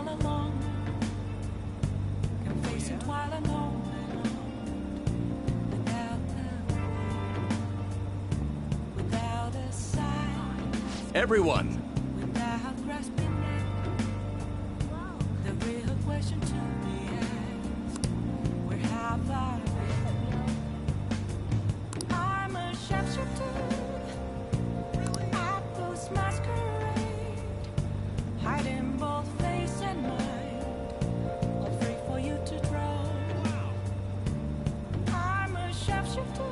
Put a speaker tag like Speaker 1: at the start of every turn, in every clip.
Speaker 1: all alone, complacent while alone, without a sign.
Speaker 2: Everyone!
Speaker 1: Without grasping it, the real question to be asked, where have I been? I'm a sharpshooter at this masquerade, hiding both face and mind, all free for you to draw. I'm a sharpshooter.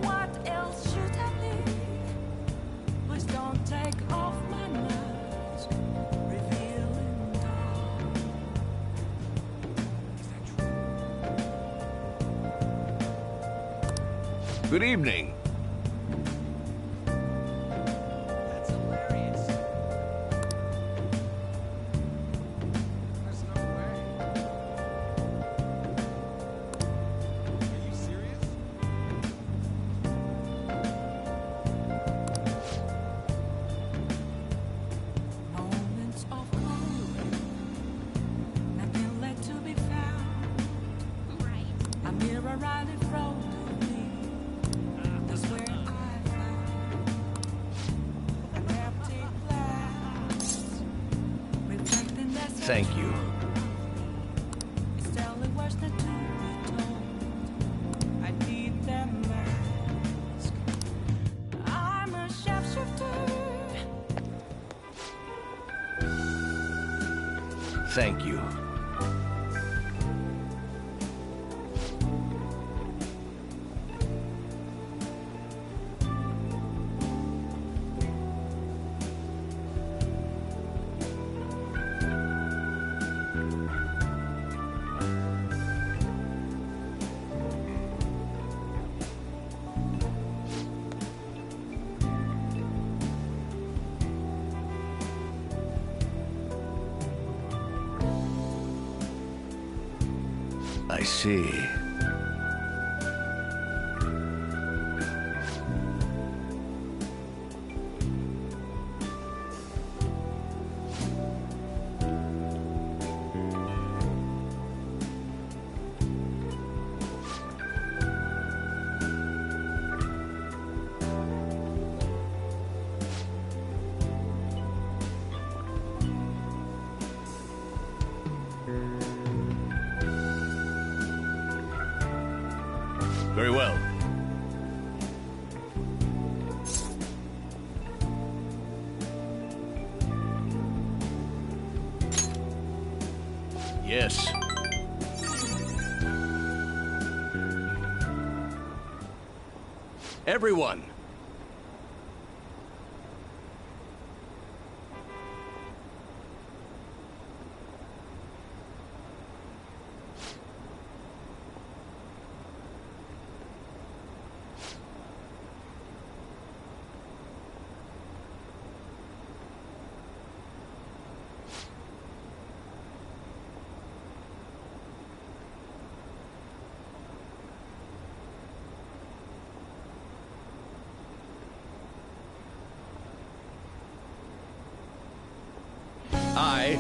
Speaker 1: What else should I be? Please don't take off my mask, revealing dawn.
Speaker 2: Good evening.
Speaker 3: That's hilarious. There's no way. Are you serious?
Speaker 1: Moments of calm, nothing left to be found. A mirror right in front of me, that's where I found an empty glass, reflecting that
Speaker 2: Thank you.
Speaker 1: it's telling words not to be told. I need that mask. I'm a sharpshooter.
Speaker 2: Thank you. I see. Very well. Yes. Everyone. I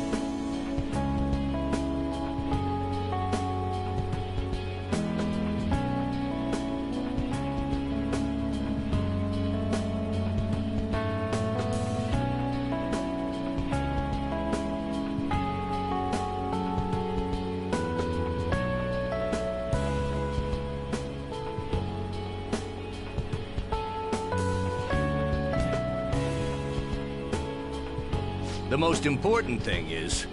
Speaker 2: The most important thing is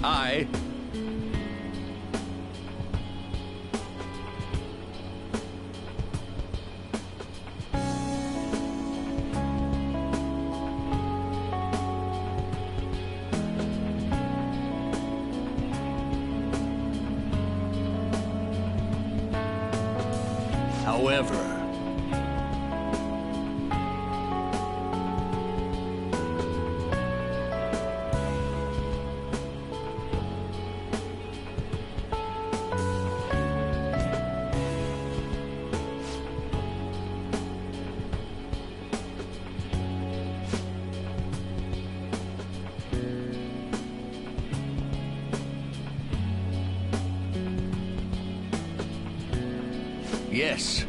Speaker 2: I However, yes.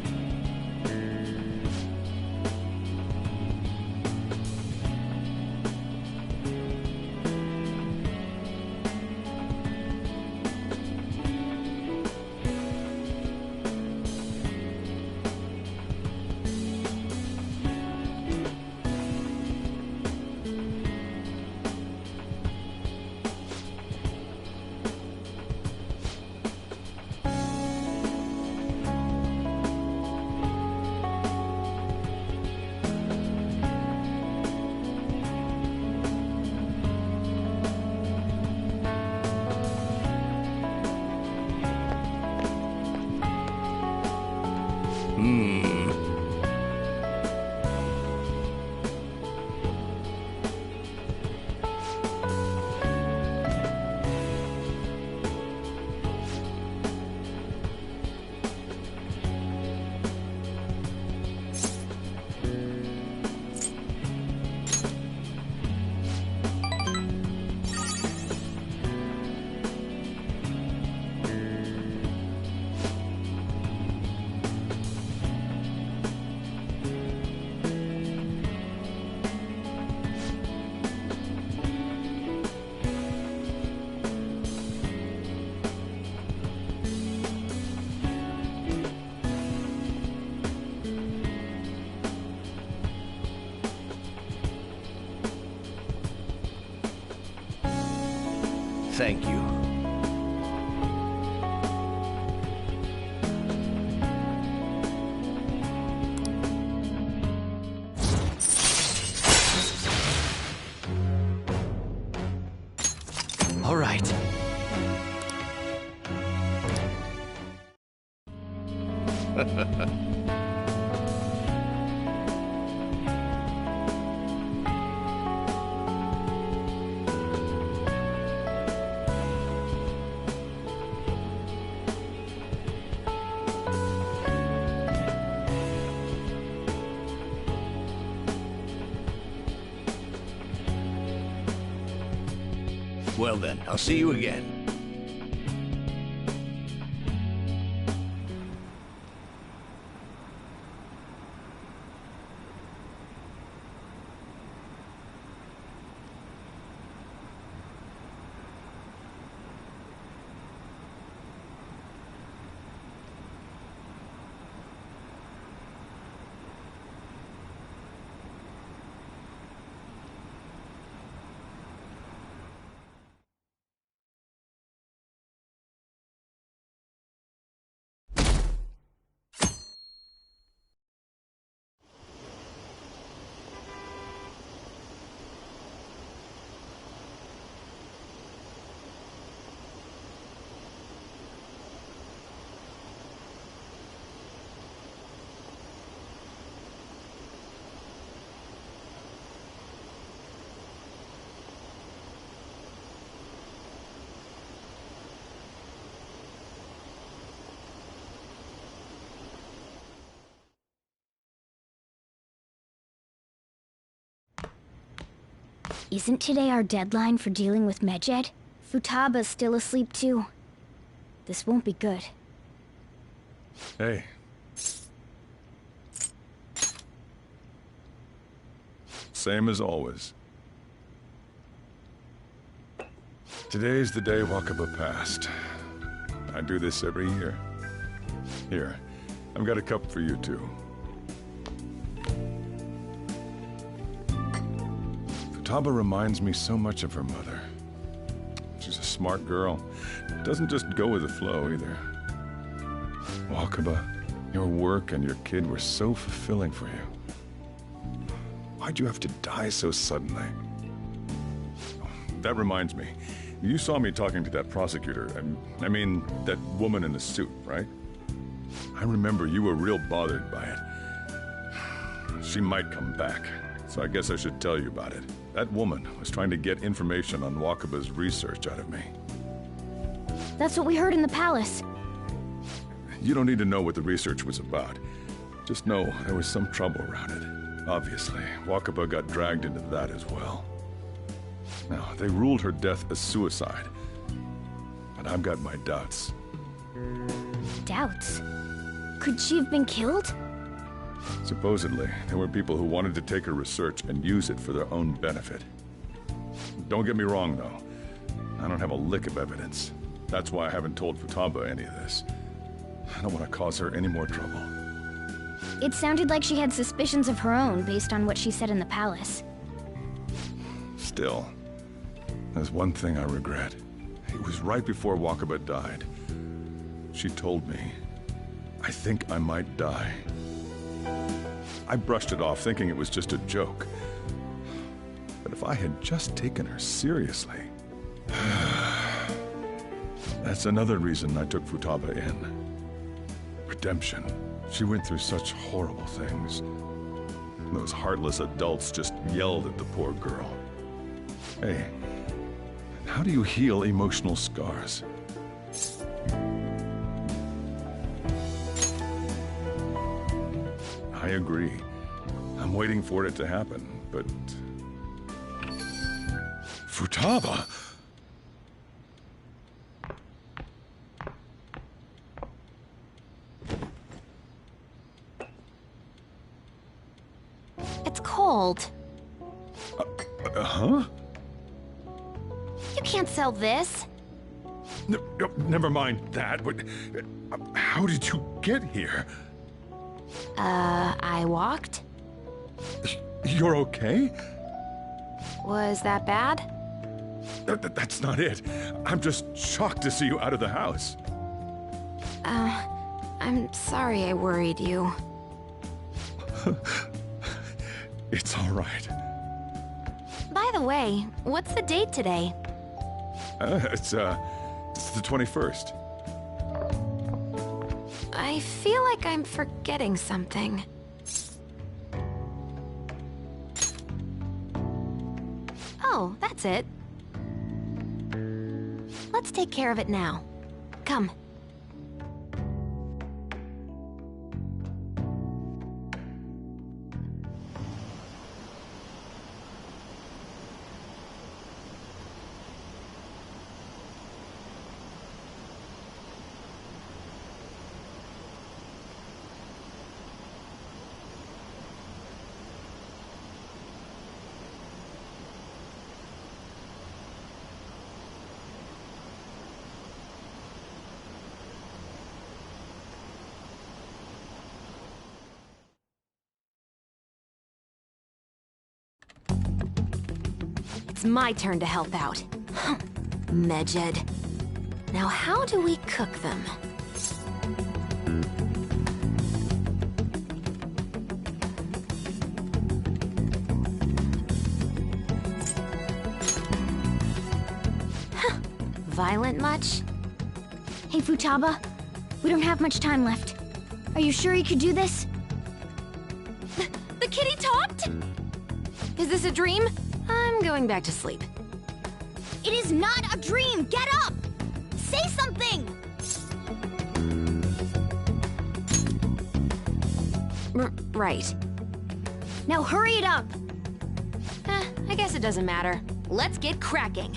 Speaker 2: Thank you.
Speaker 4: All right.
Speaker 2: Well then, I'll see you again.
Speaker 5: Isn't today our deadline for dealing with Medjed? Futaba's still asleep too. This won't be good.
Speaker 6: Hey. Same as always. Today's the day Wakaba passed. I do this every year. Here, I've got a cup for you too. Futaba reminds me so much of her mother. She's a smart girl. Doesn't just go with the flow either. Wakaba, your work and your kid were so fulfilling for you. Why'd you have to die so suddenly? Oh, that reminds me. You saw me talking to that prosecutor. I mean, that woman in the suit, right? I remember you were real bothered by it. She might come back, so I guess I should tell you about it. That woman was trying to get information on Wakaba's research out of me.
Speaker 5: That's what we heard in the palace.
Speaker 6: You don't need to know what the research was about. Just know there was some trouble around it. Obviously, Wakaba got dragged into that as well. Now, they ruled her death as suicide. But I've got my doubts.
Speaker 5: Doubts? Could she have been killed?
Speaker 6: Supposedly, there were people who wanted to take her research and use it for their own benefit. Don't get me wrong, though. I don't have a lick of evidence. That's why I haven't told Futaba any of this. I don't want to cause her any more trouble.
Speaker 5: It sounded like she had suspicions of her own based on what she said in the palace.
Speaker 6: Still, there's one thing I regret. It was right before Wakaba died. She told me, "I think I might die." I brushed it off, thinking it was just a joke. But if I had just taken her seriously... That's another reason I took Futaba in. Redemption. She went through such horrible things. Those heartless adults just yelled at the poor girl. Hey, how do you heal emotional scars? I agree. I'm waiting for it to happen, but... Futaba!
Speaker 4: It's cold.
Speaker 6: Huh?
Speaker 4: You can't sell this.
Speaker 6: Never mind that, but... how did you get here?
Speaker 4: I walked?
Speaker 6: You're okay?
Speaker 4: Was that bad?
Speaker 6: That's not it. I'm just shocked to see you out of the house.
Speaker 4: I'm sorry I worried you.
Speaker 6: It's all right.
Speaker 4: By the way, what's the date today?
Speaker 6: It's the 21st.
Speaker 4: I feel like I'm forgetting something. Oh, that's it. Let's take care of it now. Come. It's my turn to help out. Medjed. Now how do we cook them? Violent much?
Speaker 5: Hey, Futaba. We don't have much time left. Are you sure you could do this?
Speaker 4: The kitty talked? Is this a dream? I'm going back to sleep.
Speaker 5: It is not a dream! Get up! Say something!
Speaker 4: Right.
Speaker 5: Now hurry it up!
Speaker 4: I guess it doesn't matter. Let's get cracking.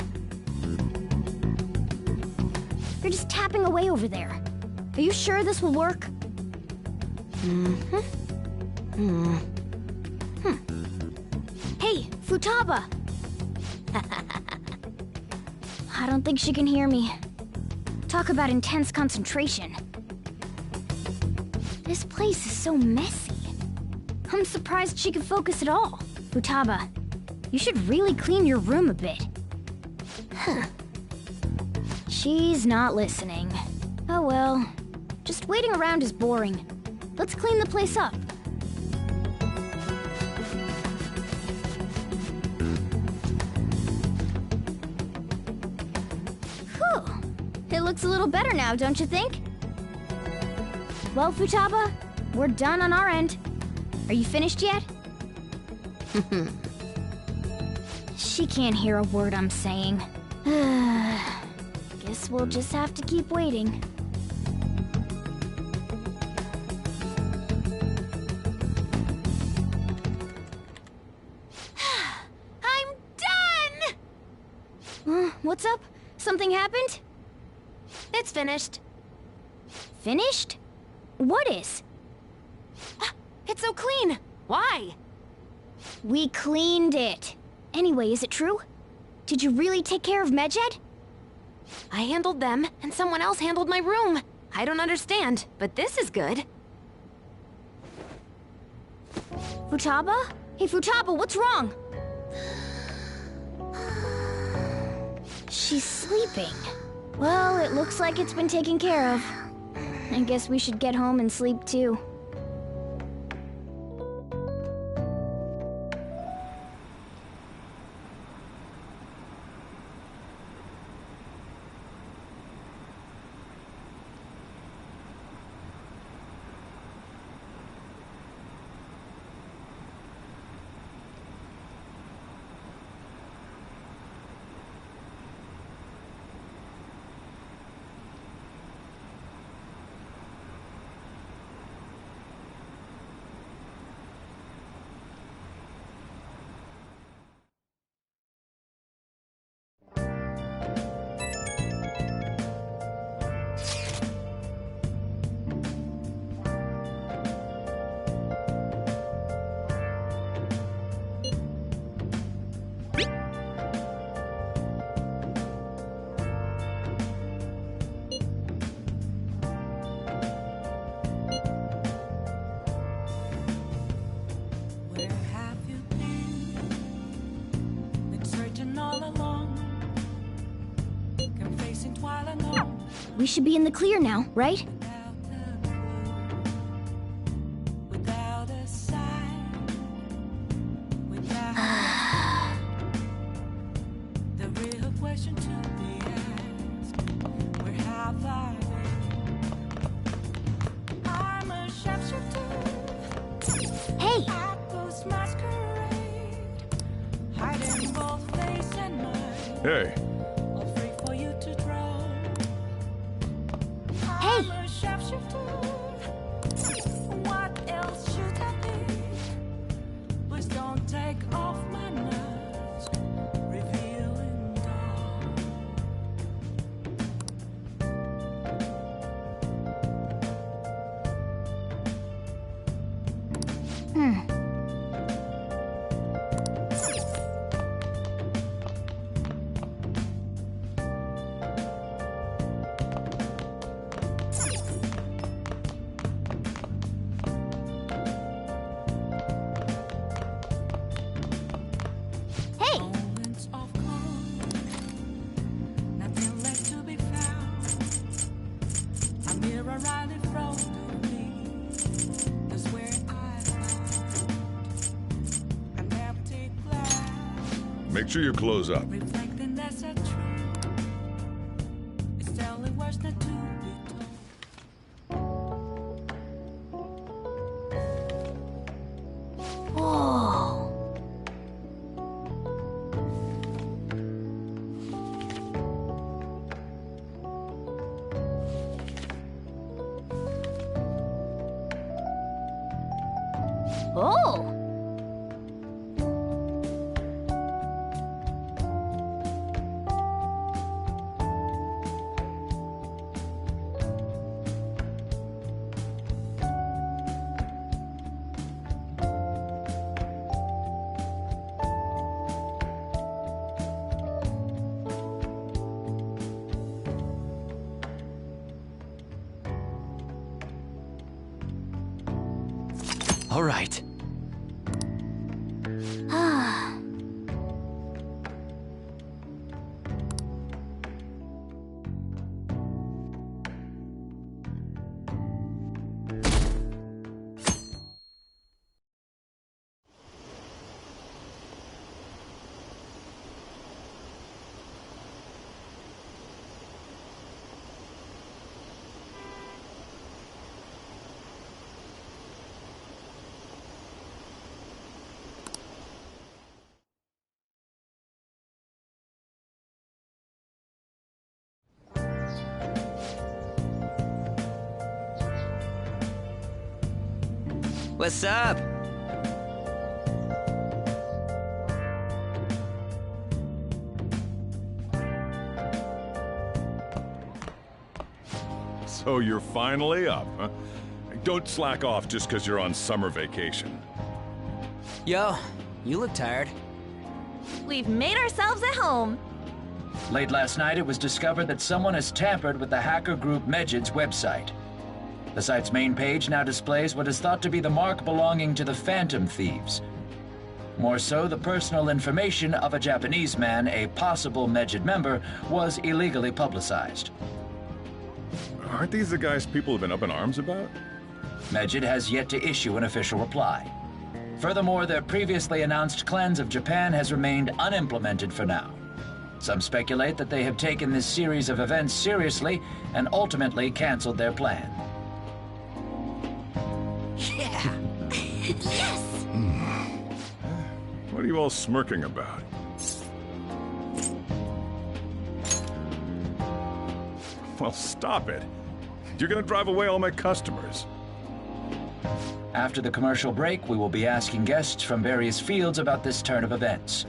Speaker 5: You're just tapping away over there. Are you sure this will work? Hey, Futaba! I don't think she can hear me. Talk about intense concentration. This place is so messy. I'm surprised she could focus at all. Futaba, you should really clean your room a bit. She's not listening. Oh well. Just waiting around is boring. Let's clean the place up. Whew. It looks a little better now, don't you think? Well, Futaba, we're done on our end. Are you finished yet? She can't hear a word I'm saying. Guess we'll just have to keep waiting.
Speaker 4: I'm done!
Speaker 5: What's up? Something happened?
Speaker 4: It's finished.
Speaker 5: Finished? What is?
Speaker 4: It's so clean. Why?
Speaker 5: We cleaned it. Anyway, is it true? Did you really take care of Medjed?
Speaker 4: I handled them, and someone else handled my room. I don't understand, but this is good.
Speaker 5: Futaba? Hey, Futaba, what's wrong? She's sleeping. Well, it looks like it's been taken care of. I guess we should get home and sleep too.
Speaker 1: Where have you been? Been searching all along, confessing while alone,
Speaker 5: We should be in the clear now, right?
Speaker 1: without a clue, without a sign, without the real question to be asked. Where have I been? I'm a sharpshooter.
Speaker 5: Hey!
Speaker 1: Apples masquerade, hiding both face and mind,
Speaker 6: Hey,
Speaker 1: all free for you to draw.
Speaker 5: Hey!
Speaker 1: I'm a sharpshooter. What else should I be? Please don't take off my mask, revealing dawn.
Speaker 5: Hey!
Speaker 1: Moments of calm, nothing left to be found. A mirror right in front of me. That's where I found an empty glass,
Speaker 6: make sure you close up.
Speaker 1: reflecting that's a truth. It's telling words not to be told.
Speaker 5: Whoa! Oh!
Speaker 2: All right.
Speaker 5: Ah.
Speaker 7: What's up?
Speaker 6: So you're finally up, huh? Don't slack off just because you're on summer vacation.
Speaker 7: Yo, you look tired.
Speaker 4: We've made ourselves at home.
Speaker 8: Late last night, it was discovered that someone has tampered with the hacker group Medjed's website. The site's main page now displays what is thought to be the mark belonging to the Phantom Thieves. More so, the personal information of a Japanese man, a possible Medjed member, was illegally publicized.
Speaker 6: Aren't these the guys people have been up in arms about?
Speaker 8: Medjed has yet to issue an official reply. Furthermore, their previously announced cleanse of Japan has remained unimplemented for now. Some speculate that they have taken this series of events seriously and ultimately canceled their plan.
Speaker 7: Yeah.
Speaker 4: Yes!
Speaker 6: What are you all smirking about? Well, stop it. You're gonna drive away all my customers.
Speaker 8: After the commercial break, we will be asking guests from various fields about this turn of events.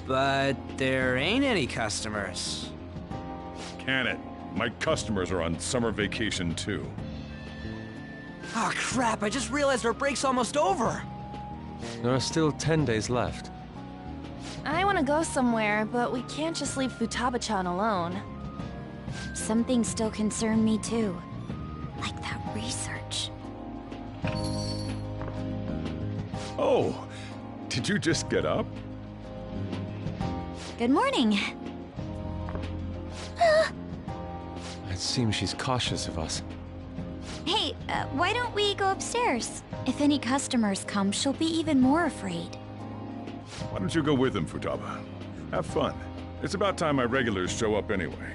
Speaker 7: But there ain't any customers.
Speaker 6: Can it? My customers are on summer vacation too.
Speaker 7: Oh crap, I just realized our break's almost over.
Speaker 9: There are still 10 days left.
Speaker 4: I want to go somewhere, but we can't just leave Futaba-chan alone.
Speaker 5: Some things still concern me too. Like that research.
Speaker 6: Oh, did you just get up?
Speaker 5: Good morning.
Speaker 9: It seems she's cautious of us.
Speaker 5: Hey, why don't we go upstairs? If any customers come, she'll be even more afraid.
Speaker 6: Why don't you go with them, Futaba? Have fun. It's about time my regulars show up anyway,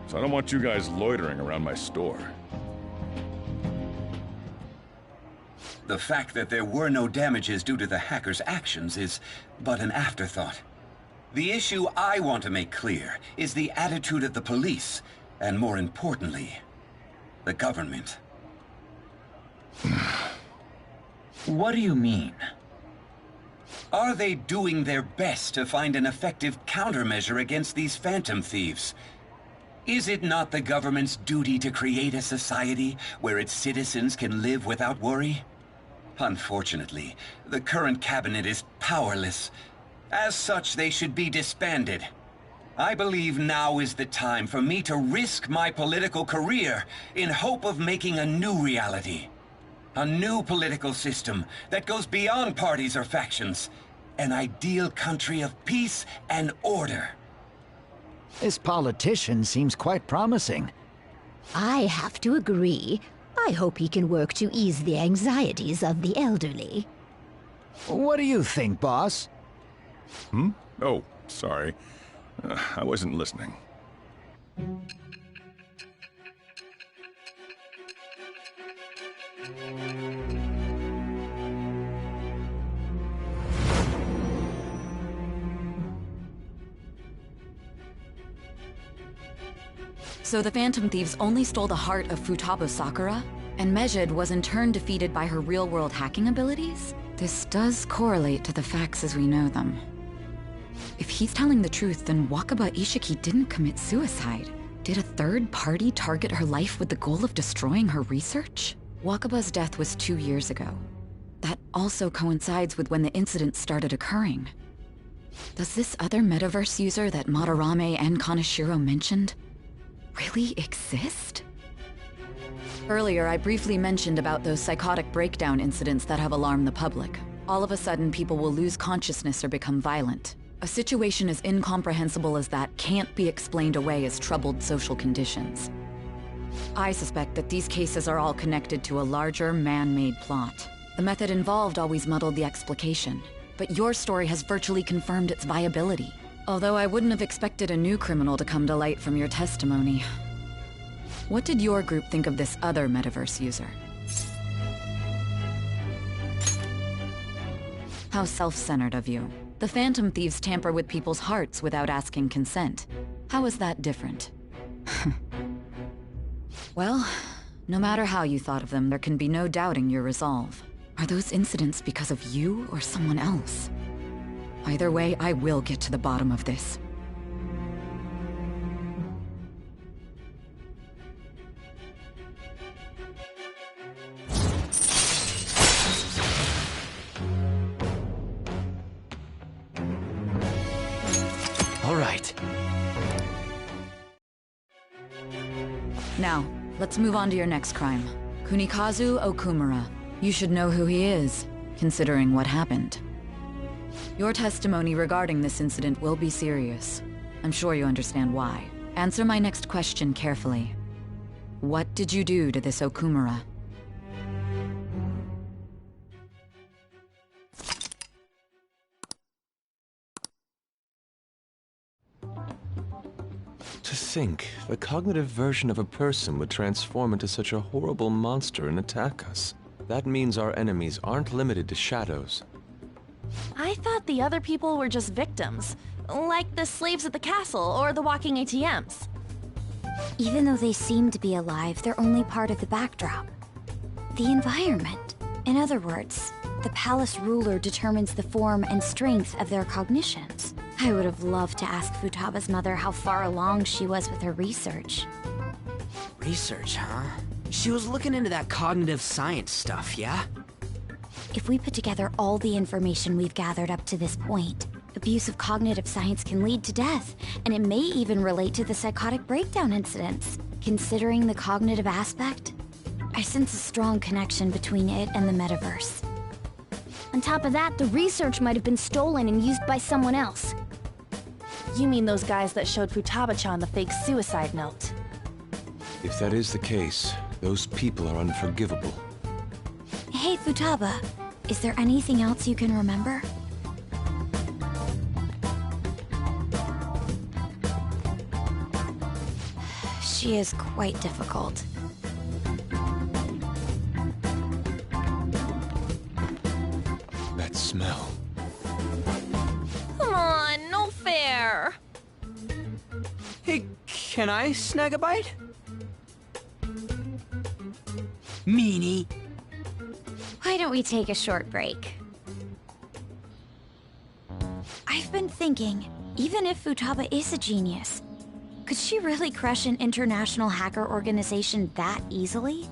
Speaker 6: so I don't want you guys loitering around my store.
Speaker 10: The fact that there were no damages due to the hackers' actions is but an afterthought. The issue I want to make clear is the attitude of the police, and more importantly, the government.
Speaker 8: What do you mean?
Speaker 10: Are they doing their best to find an effective countermeasure against these Phantom Thieves? Is it not the government's duty to create a society where its citizens can live without worry? Unfortunately, the current cabinet is powerless. As such, they should be disbanded. I believe now is the time for me to risk my political career in hope of making a new reality. A new political system that goes beyond parties or factions. An ideal country of peace and order.
Speaker 11: This politician seems quite promising.
Speaker 12: I have to agree. I hope he can work to ease the anxieties of the elderly.
Speaker 11: What do you think, boss?
Speaker 6: Oh, sorry. I wasn't listening.
Speaker 13: So the Phantom Thieves only stole the heart of Futaba Sakura? And Medjed was in turn defeated by her real-world hacking abilities? This does correlate to the facts as we know them. If he's telling the truth, then Wakaba Ishiki didn't commit suicide. Did a third party target her life with the goal of destroying her research? Wakaba's death was 2 years ago. That also coincides with when the incident started occurring. Does this other metaverse user that Madarame and Kaneshiro mentioned really exist? Earlier, I briefly mentioned about those psychotic breakdown incidents that have alarmed the public. All of a sudden, people will lose consciousness or become violent. A situation as incomprehensible as that can't be explained away as troubled social conditions. I suspect that these cases are all connected to a larger, man-made plot. The method involved always muddled the explication, but your story has virtually confirmed its viability. Although I wouldn't have expected a new criminal to come to light from your testimony. What did your group think of this other metaverse user? How self-centered of you. The Phantom Thieves tamper with people's hearts without asking consent. How is that different? Well, No matter how you thought of them, there can be no doubting your resolve. Are those incidents because of you or someone else? Either way, I will get to the bottom of this.
Speaker 7: All right.
Speaker 13: Now, let's move on to your next crime. Kunikazu Okumura. You should know who he is, considering what happened. Your testimony regarding this incident will be serious. I'm sure you understand why. Answer my next question carefully. What did you do to this Okumura?
Speaker 9: To think, the cognitive version of a person would transform into such a horrible monster and attack us. That means our enemies aren't limited to shadows.
Speaker 14: I thought the other people were just victims, like the slaves at the castle or the walking ATMs.
Speaker 5: Even though they seem to be alive, they're only part of the backdrop. The environment. In other words, the palace ruler determines the form and strength of their cognitions. I would have loved to ask Futaba's mother how far along she was with her research.
Speaker 7: Research, huh? She was looking into that cognitive science stuff, yeah?
Speaker 5: If we put together all the information we've gathered up to this point, abuse of cognitive science can lead to death, and it may even relate to the psychotic breakdown incidents. Considering the cognitive aspect, I sense a strong connection between it and the metaverse. On top of that, the research might have been stolen and used by someone else.
Speaker 14: You mean those guys that showed Futaba-chan the fake suicide note?
Speaker 9: If that is the case, those people are unforgivable.
Speaker 5: Hey, Futaba, is there anything else you can remember? She is quite difficult.
Speaker 9: That smell.
Speaker 14: Come on, no fair.
Speaker 7: Hey, can I snag a bite? Meanie.
Speaker 5: Why don't we take a short break? I've been thinking, even if Futaba is a genius, could she really crush an international hacker organization that easily?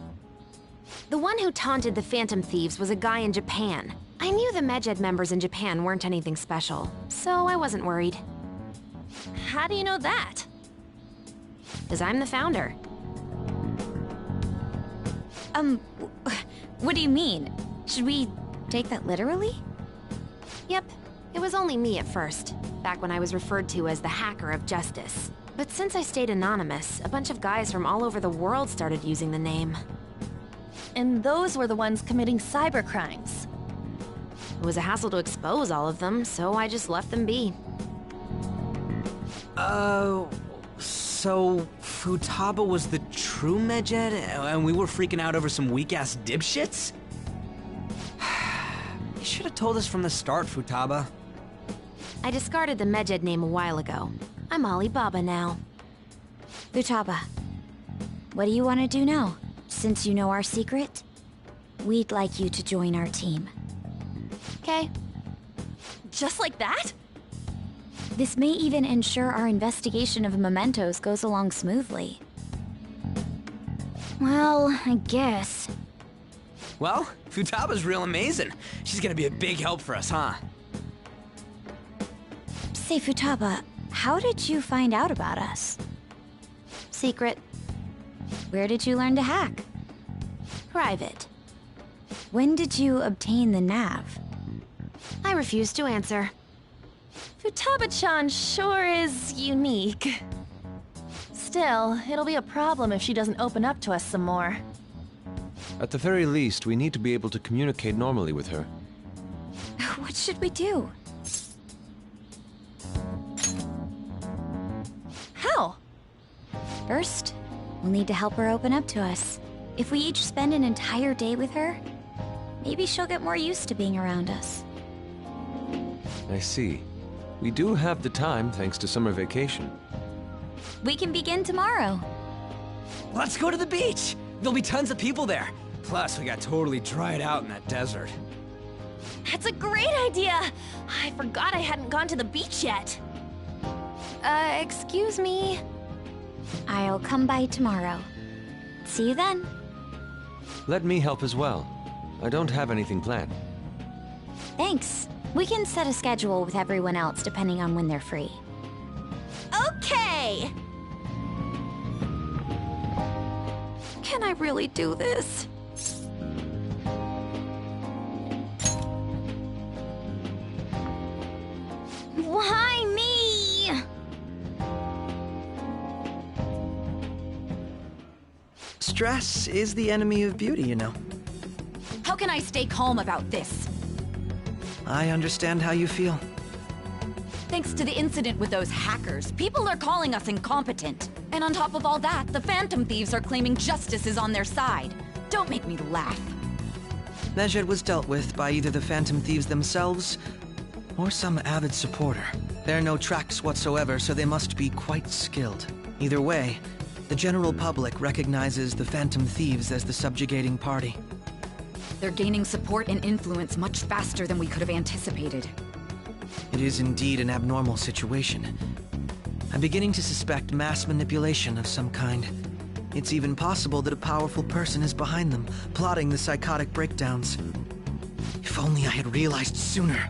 Speaker 4: The one who taunted the Phantom Thieves was a guy in Japan. I knew the Medjed members in Japan weren't anything special, so I wasn't worried.
Speaker 14: How do you know that?
Speaker 4: Because I'm the founder.
Speaker 5: What do you mean? Should we take that literally?
Speaker 4: Yep, it was only me at first, back when I was referred to as the Hacker of Justice. But since I stayed anonymous, a bunch of guys from all over the world started using the name.
Speaker 14: And those were the ones committing cybercrimes.
Speaker 4: It was a hassle to expose all of them, so I just left them be.
Speaker 7: So Futaba was the true Medjed, and we were freaking out over some weak-ass dipshits? You should have told us from the start, Futaba.
Speaker 4: I discarded the Medjed name a while ago. I'm Alibaba now.
Speaker 5: Futaba, what do you want to do now? Since you know our secret, we'd like you to join our team.
Speaker 4: Okay.
Speaker 14: Just like that?
Speaker 5: This may even ensure our investigation of mementos goes along smoothly. Well, I guess.
Speaker 7: Well, Futaba's real amazing. She's gonna be a big help for us, huh?
Speaker 5: Say, Futaba, how did you find out about us?
Speaker 4: Secret.
Speaker 5: Where did you learn to hack?
Speaker 4: Private.
Speaker 5: When did you obtain the nav?
Speaker 4: I refuse to answer.
Speaker 14: Futaba-chan sure is unique. Still, it'll be a problem if she doesn't open up to us some more.
Speaker 9: At the very least, we need to be able to communicate normally with her.
Speaker 5: What should we do?
Speaker 14: How?
Speaker 5: First, we'll need to help her open up to us. If we each spend an entire day with her, maybe she'll get more used to being around us.
Speaker 9: I see. We do have the time thanks to summer vacation.
Speaker 5: We can begin tomorrow.
Speaker 7: Let's go to the beach! There'll be tons of people there. Plus, we got totally dried out in that desert.
Speaker 14: That's a great idea! I forgot I hadn't gone to the beach yet. Excuse me?
Speaker 5: I'll come by tomorrow. See you then.
Speaker 9: Let me help as well. I don't have anything planned.
Speaker 5: Thanks. We can set a schedule with everyone else depending on when they're free.
Speaker 14: Okay! Can I really do this?
Speaker 5: Why me?
Speaker 15: Stress is the enemy of beauty, you know.
Speaker 13: How can I stay calm about this?
Speaker 15: I understand how you feel.
Speaker 13: Thanks to the incident with those hackers, people are calling us incompetent. And on top of all that, the Phantom Thieves are claiming justice is on their side. Don't make me laugh.
Speaker 15: Medjed was dealt with by either the Phantom Thieves themselves or some avid supporter. There are no tracks whatsoever, so they must be quite skilled. Either way, the general public recognizes the Phantom Thieves as the subjugating party.
Speaker 13: They're gaining support and influence much faster than we could have anticipated.
Speaker 15: It is indeed an abnormal situation. I'm beginning to suspect mass manipulation of some kind. It's even possible that a powerful person is behind them, plotting the psychotic breakdowns. If only I had realized sooner.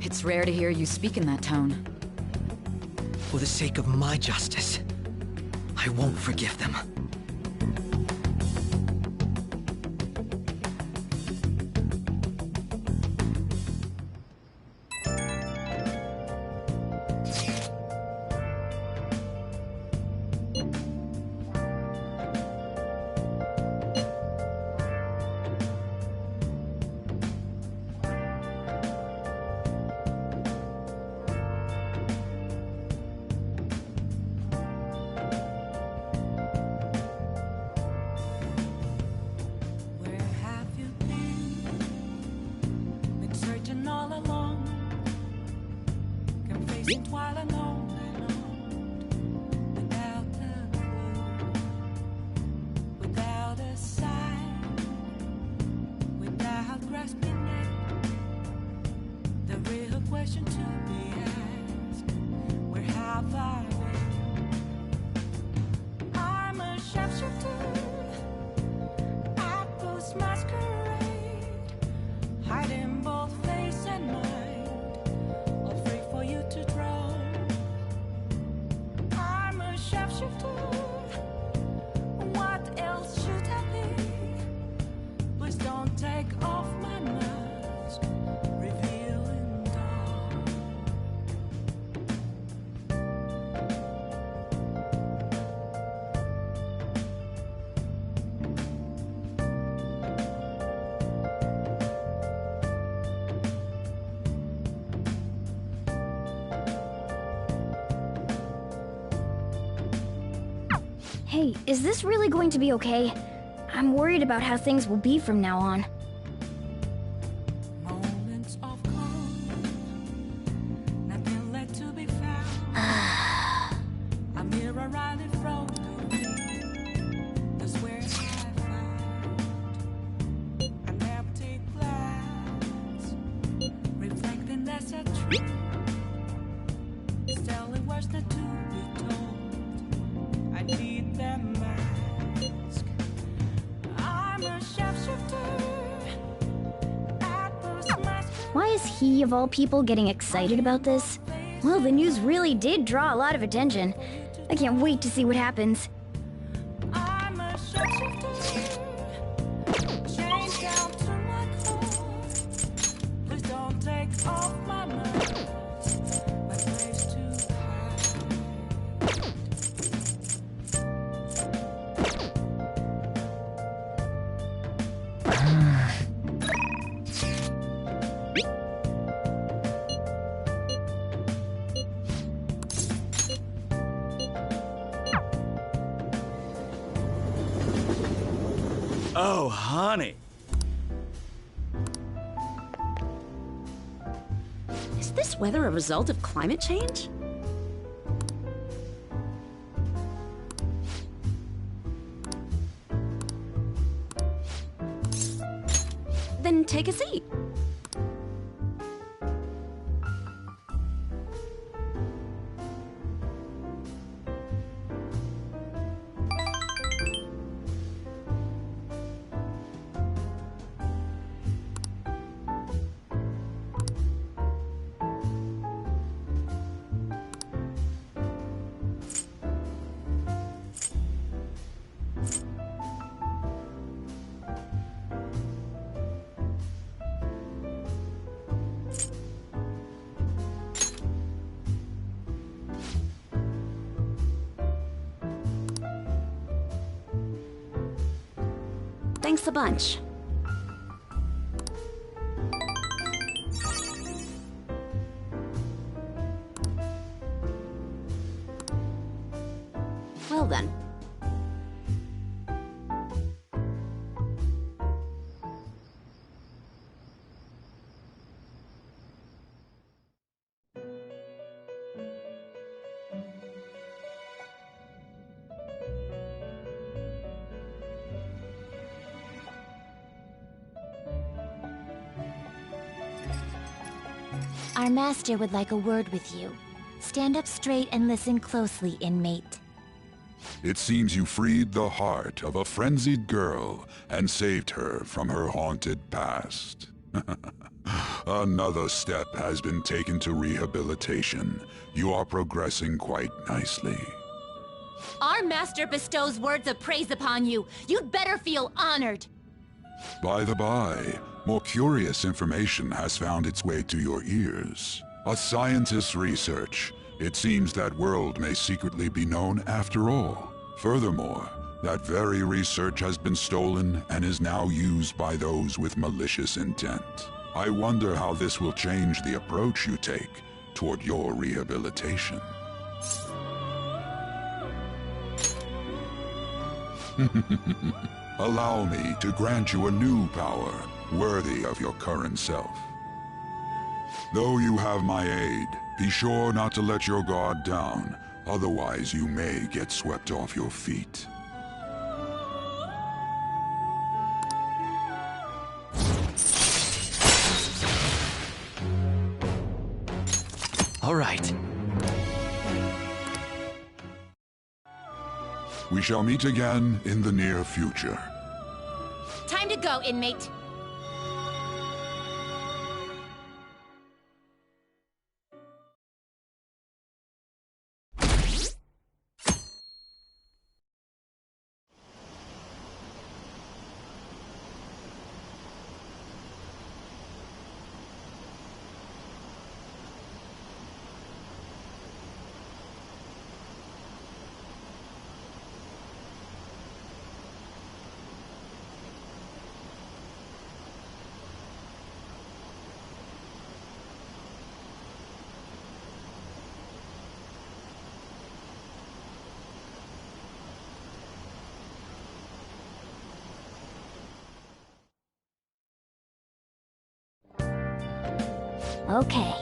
Speaker 13: It's rare to hear you speak in that tone.
Speaker 15: For the sake of my justice, I won't forgive them.
Speaker 16: Hey, is this really going to be okay? I'm worried about how things will be from now on.
Speaker 1: Moments of calm, nothing left to be found. A mirror right in front of me. That's where I found an empty glass, reflecting that's a truth. It's telling words not to be told. I need that mask. I'm a shapeshifter.
Speaker 16: Why is he, of all people, getting excited about this? Well, the news really did draw a lot of attention. I can't wait to see what happens.
Speaker 1: I'm a shapeshifter. Change down to my core. Please don't take off my mask. My place to
Speaker 17: Oh, honey.
Speaker 18: Is this weather a result of climate change? Then take a seat. Thanks a bunch. Well then.
Speaker 5: Our master would like a word with you. Stand up straight and listen closely, inmate.
Speaker 17: It seems you freed the heart of a frenzied girl and saved her from her haunted past. Another step has been taken to rehabilitation. You are progressing quite nicely.
Speaker 19: Our master bestows words of praise upon you. You'd better feel honored.
Speaker 17: By the by, more curious information has found its way to your ears. A scientist's research. It seems that world may secretly be known after all. Furthermore, that very research has been stolen and is now used by those with malicious intent. I wonder how this will change the approach you take toward your rehabilitation. Allow me to grant you a new power, worthy of your current self. Though you have my aid, be sure not to let your guard down, otherwise you may get swept off your feet.
Speaker 9: All right.
Speaker 17: We shall meet again in the near future.
Speaker 19: Time to go, inmate.
Speaker 5: Okay.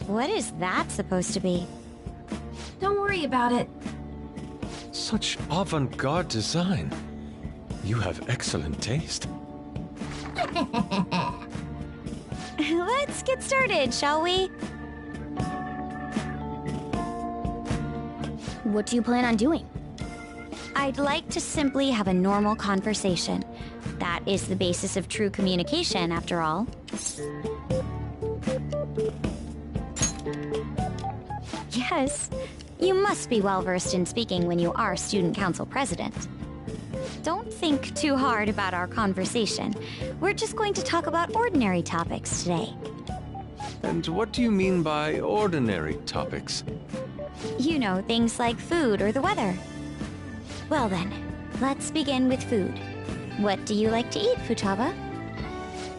Speaker 5: What is that supposed to be?
Speaker 14: Don't worry about it.
Speaker 9: Such avant-garde design. You have excellent taste.
Speaker 5: Let's get started, shall we?
Speaker 16: What do you plan on doing?
Speaker 5: I'd like to simply have a normal conversation. That is the basis of true communication, after all. Yes, you must be well-versed in speaking when you are student council president. don't think too hard about our conversation. We're just going to talk about ordinary topics today.
Speaker 9: And what do you mean by ordinary topics?
Speaker 5: You know, things like food or the weather. Well then, let's begin with food. What do you like to eat, Futaba?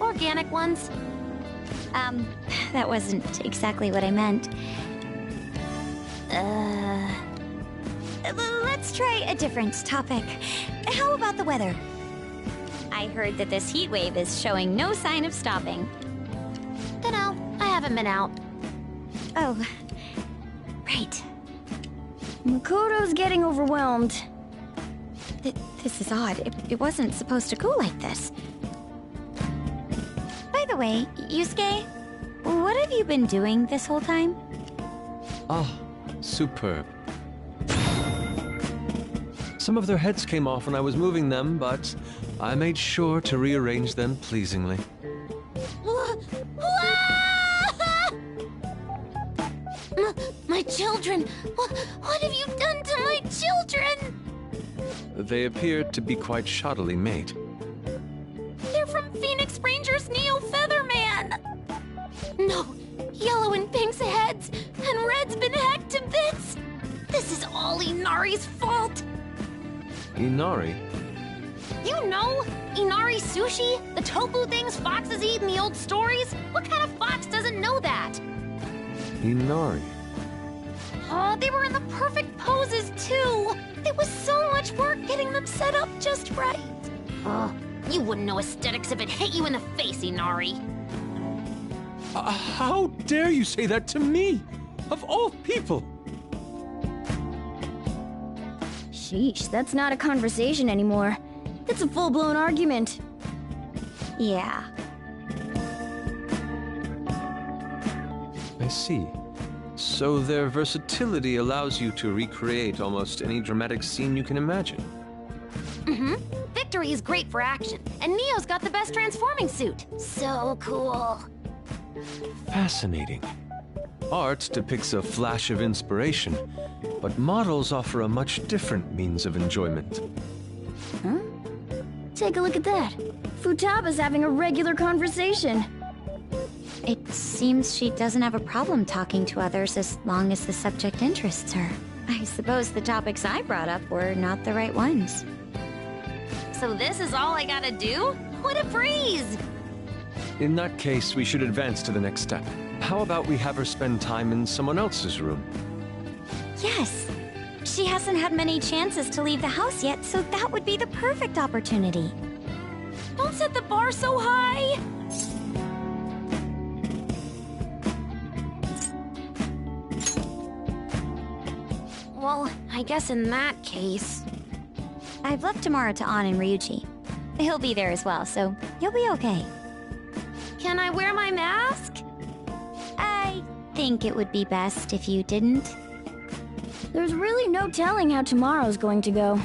Speaker 4: Organic ones.
Speaker 5: That wasn't exactly what I meant. Let's try a different topic. How about the weather? I heard that this heat wave is showing no sign of stopping.
Speaker 4: Dunno, I haven't been out.
Speaker 5: Oh, right.
Speaker 16: Makoto's getting overwhelmed.
Speaker 5: This is odd. It wasn't supposed to go like this. By the way, Yusuke, what have you been doing this whole time?
Speaker 9: Ah, superb. Some of their heads came off when I was moving them, but I made sure to rearrange them pleasingly.
Speaker 19: My children! What have you done to my children?
Speaker 9: They appeared to be quite shoddily made.
Speaker 19: They're from Phoenix Rangers Neo Featherman! No, Yellow and Pink's heads, and Red's been hacked to bits! This is all Inari's fault!
Speaker 9: Inari?
Speaker 4: You know, Inari sushi? The tofu things foxes eat in the old stories? What kind of fox doesn't know that?
Speaker 9: Inari?
Speaker 4: Oh, they were in the perfect poses, too! It was so much work getting them set up just right. Oh, you wouldn't know aesthetics if it hit you in the face, Inari.
Speaker 9: How dare you say that to me? Of all people!
Speaker 16: Sheesh, that's not a conversation anymore. It's a full-blown argument.
Speaker 5: Yeah.
Speaker 9: I see. So their versatility allows you to recreate almost any dramatic scene you can imagine.
Speaker 4: Mm-hmm. Victory is great for action, and Neo's got the best transforming suit. So cool.
Speaker 9: Fascinating. Art depicts a flash of inspiration, but models offer a much different means of enjoyment.
Speaker 16: Huh? Take a look at that. Futaba's having a regular conversation.
Speaker 5: It seems she doesn't have a problem talking to others as long as the subject interests her. I suppose the topics I brought up were not the right ones.
Speaker 4: So this is all I gotta do? What a breeze!
Speaker 9: In that case, we should advance to the next step. How about we have her spend time in someone else's room?
Speaker 5: Yes. She hasn't had many chances to leave the house yet, so that would be the perfect opportunity.
Speaker 14: Don't set the bar so high!
Speaker 4: Well, I guess in that case...
Speaker 5: I've left Tamara to An and Ryuji. He'll be there as well, so you'll be okay.
Speaker 4: Can I wear my mask?
Speaker 5: I think it would be best if you didn't.
Speaker 16: There's really no telling how tomorrow's going to go.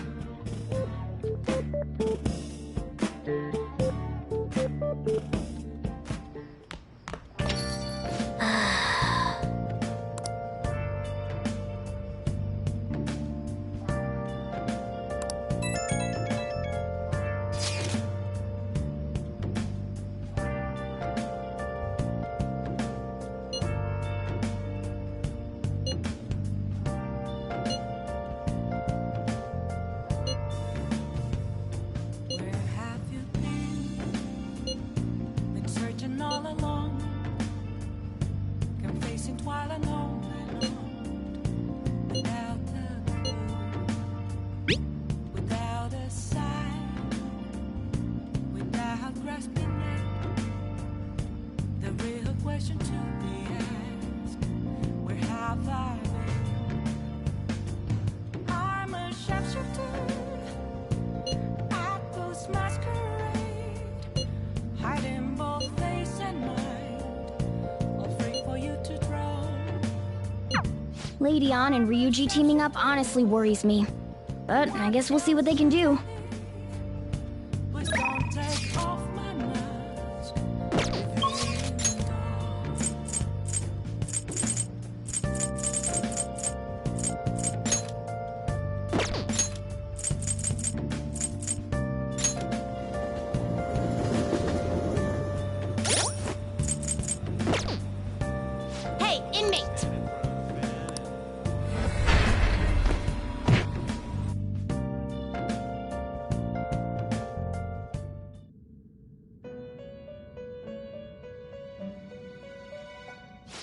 Speaker 16: Lady An and Ryuji teaming up honestly worries me. But I guess we'll see what they can do.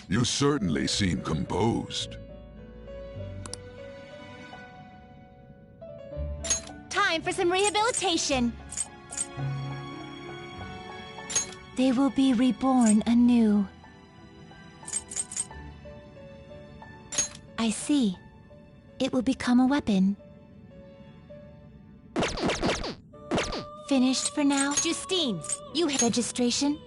Speaker 17: You certainly seem composed.
Speaker 19: Time for some rehabilitation. They will be reborn anew. I see. It will become a weapon. Finished for now? Justine, you have registration?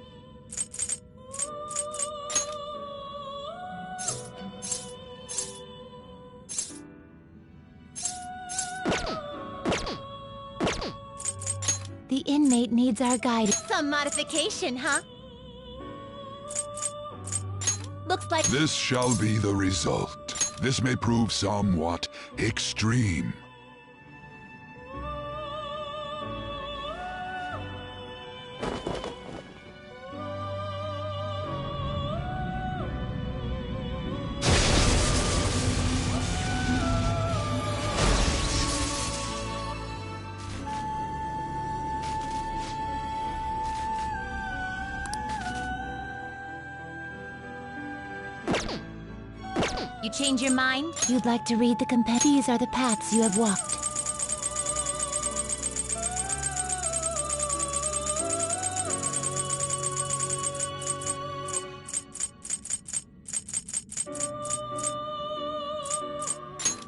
Speaker 19: The inmate needs our guide. Some modification, huh? Looks like...
Speaker 17: This shall be the result. This may prove somewhat extreme.
Speaker 19: You change your mind? You'd like to read the compet? These are the paths you have walked.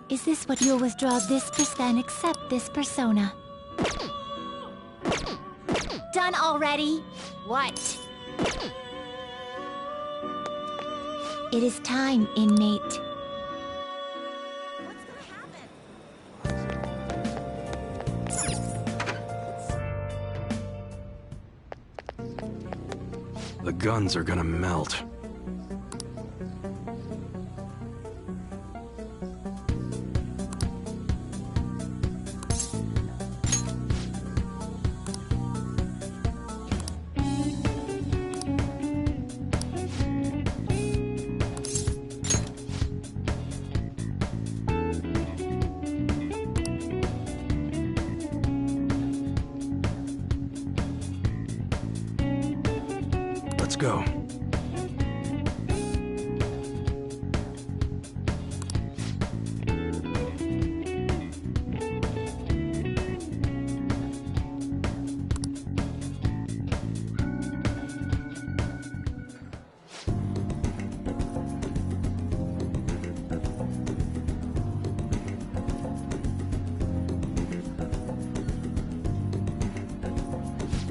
Speaker 19: Is this what you'll withdraw this then accept this persona? Done already? What? It is time, inmate.
Speaker 20: The guns are gonna melt. Let's go.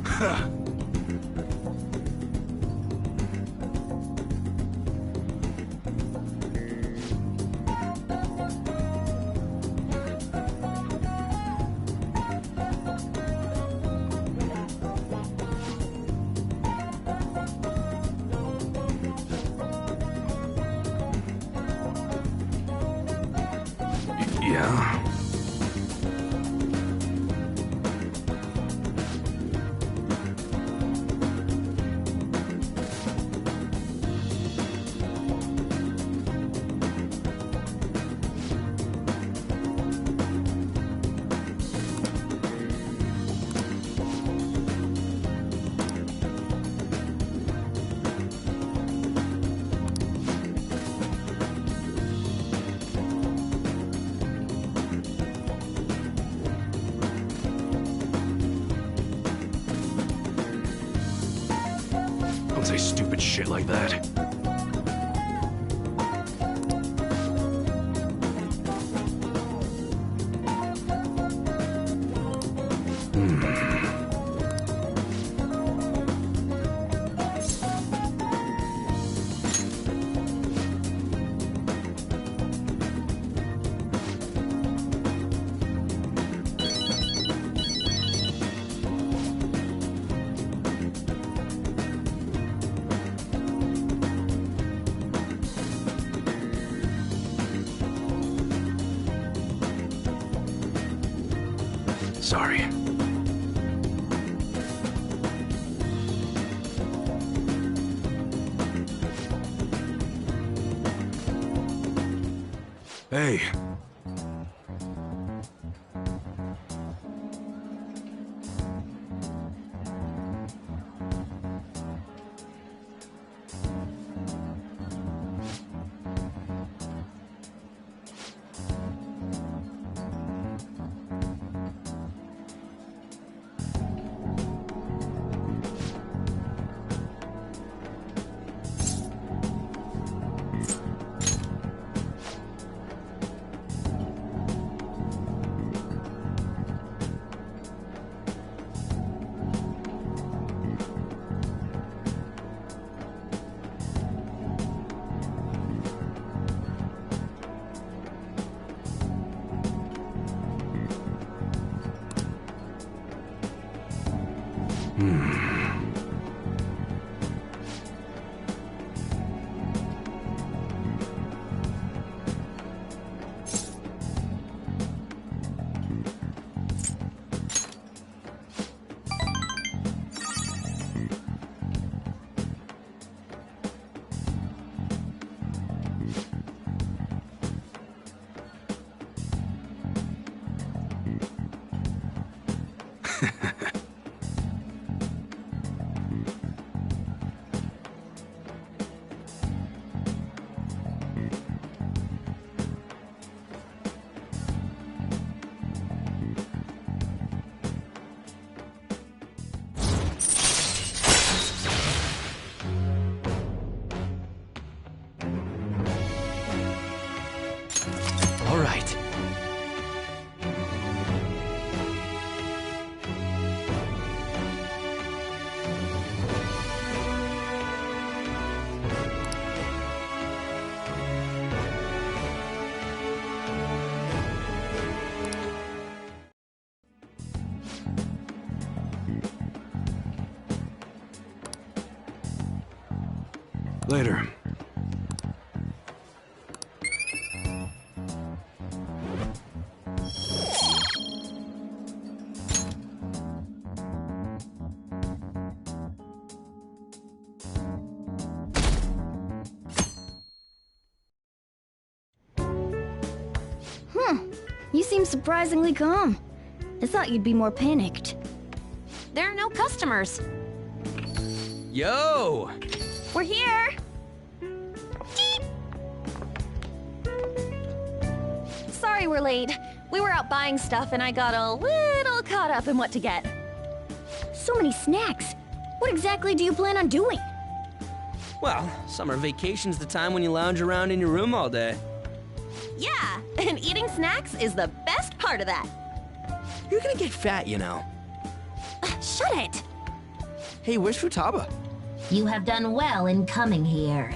Speaker 20: Ha! Yeah. Don't say stupid shit like that. Sorry. Hey.
Speaker 7: right. Later.
Speaker 16: You seem surprisingly calm. I thought you'd be more panicked.
Speaker 4: There are no customers.
Speaker 7: Yo!
Speaker 14: We're here! Sorry we're late. We were out buying stuff and I got a little caught up in what to get.
Speaker 16: So many snacks. What exactly do you plan on doing?
Speaker 7: Well, summer vacation's the time when you lounge around in your room all day.
Speaker 14: Yeah, and eating snacks is the best part of that.
Speaker 7: You're gonna get fat, you know.
Speaker 14: Shut it!
Speaker 7: Hey, where's Futaba?
Speaker 12: You have done well in coming here.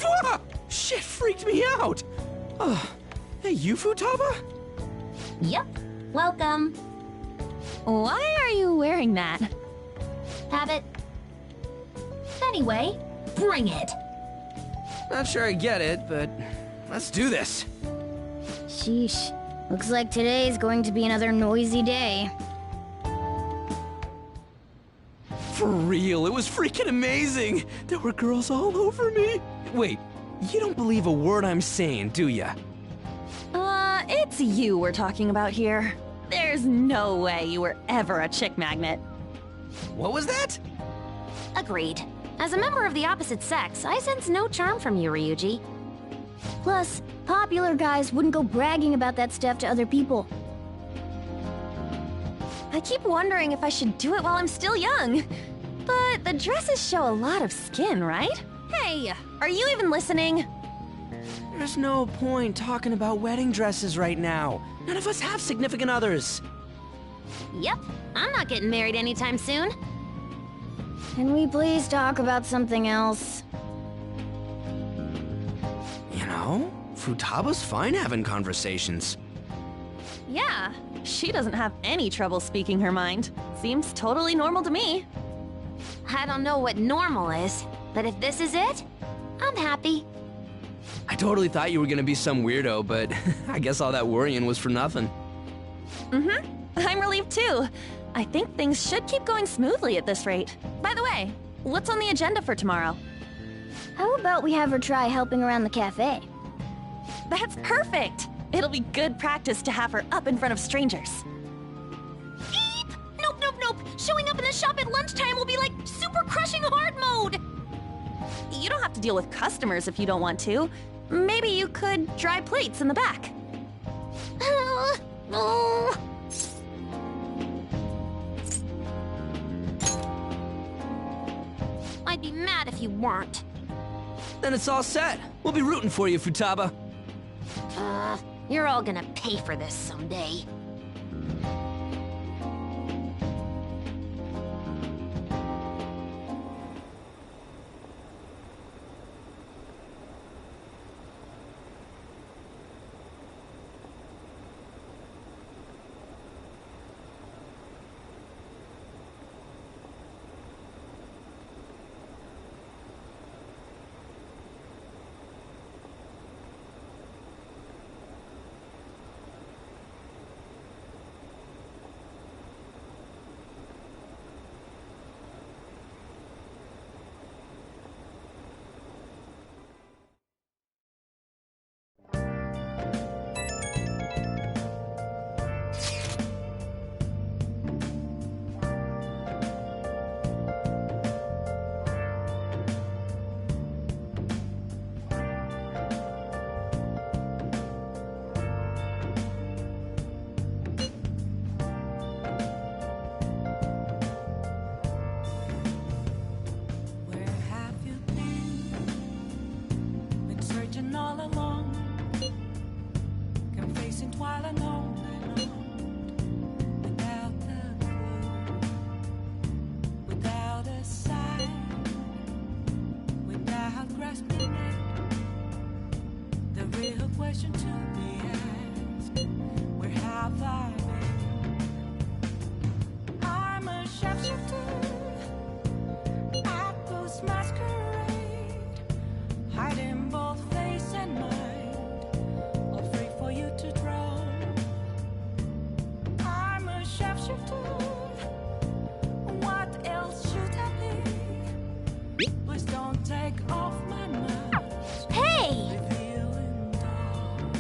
Speaker 7: Ah! Shit freaked me out! Hey, you Futaba?
Speaker 12: Yep. Welcome.
Speaker 14: Why are you wearing that?
Speaker 12: Habit. Anyway, bring it.
Speaker 7: Not sure I get it, but let's do this.
Speaker 16: Sheesh. Looks like today's going to be another noisy day.
Speaker 7: For real, it was freaking amazing! There were girls all over me! Wait, you don't believe a word I'm saying, do ya?
Speaker 14: It's you we're talking about here. There's no way you were ever a chick magnet.
Speaker 7: What was that?
Speaker 4: Agreed. As a member of the opposite sex, I sense no charm from you, Ryuji.
Speaker 16: Plus, popular guys wouldn't go bragging about that stuff to other people.
Speaker 14: I keep wondering if I should do it while I'm still young. But the dresses show a lot of skin, right? Hey, are you even listening?
Speaker 7: There's no point talking about wedding dresses right now. None of us have significant others.
Speaker 4: Yep, I'm not getting married anytime soon.
Speaker 16: Can we please talk about something else?
Speaker 7: You know, Futaba's fine having conversations.
Speaker 14: Yeah, she doesn't have any trouble speaking her mind. Seems totally normal to me.
Speaker 4: I don't know what normal is, but if this is it, I'm happy.
Speaker 7: I totally thought you were gonna be some weirdo, but I guess all that worrying was for nothing.
Speaker 14: Mm-hmm. I'm relieved too. I think things should keep going smoothly at this rate. By the way, what's on the agenda for tomorrow?
Speaker 16: How about we have her try helping around the cafe?
Speaker 14: That's perfect! It'll be good practice to have her up in front of strangers.
Speaker 19: Eep! Nope, nope, nope! Showing up in the shop at lunchtime will be like super crushing hard mode!
Speaker 14: You don't have to deal with customers if you don't want to. Maybe you could dry plates in the back.
Speaker 4: I'd be mad if you weren't.
Speaker 7: Then it's all set. We'll be rooting for you, Futaba.
Speaker 4: You're all gonna pay for this someday.
Speaker 1: while alone without a clue, without a sign, without grasping it. The real question to be asked: where have I been? I'm a shapeshifter at this masquerade, hiding both face and mind, all free for you to draw. I'm a shapeshifter. What else should I be? Please don't take off my mask.
Speaker 16: Hey!
Speaker 1: Revealing dawn.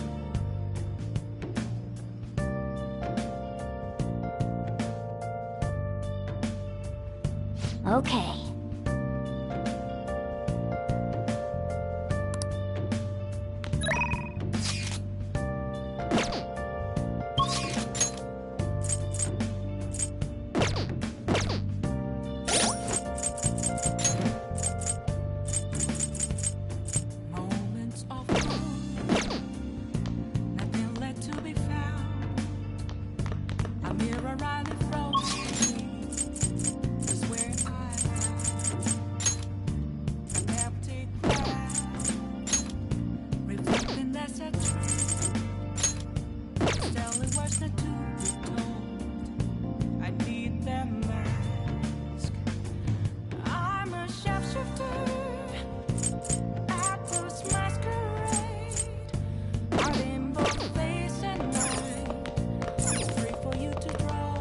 Speaker 16: Okay.
Speaker 1: Moments of calm, nothing left to be found. A mirror Riley frozen is where I found an empty glass, reflecting that's a truth, telling what's not to be told. I need that mask. I'm a shapeshifter at this masquerade, hiding both face and mind, free for you to draw.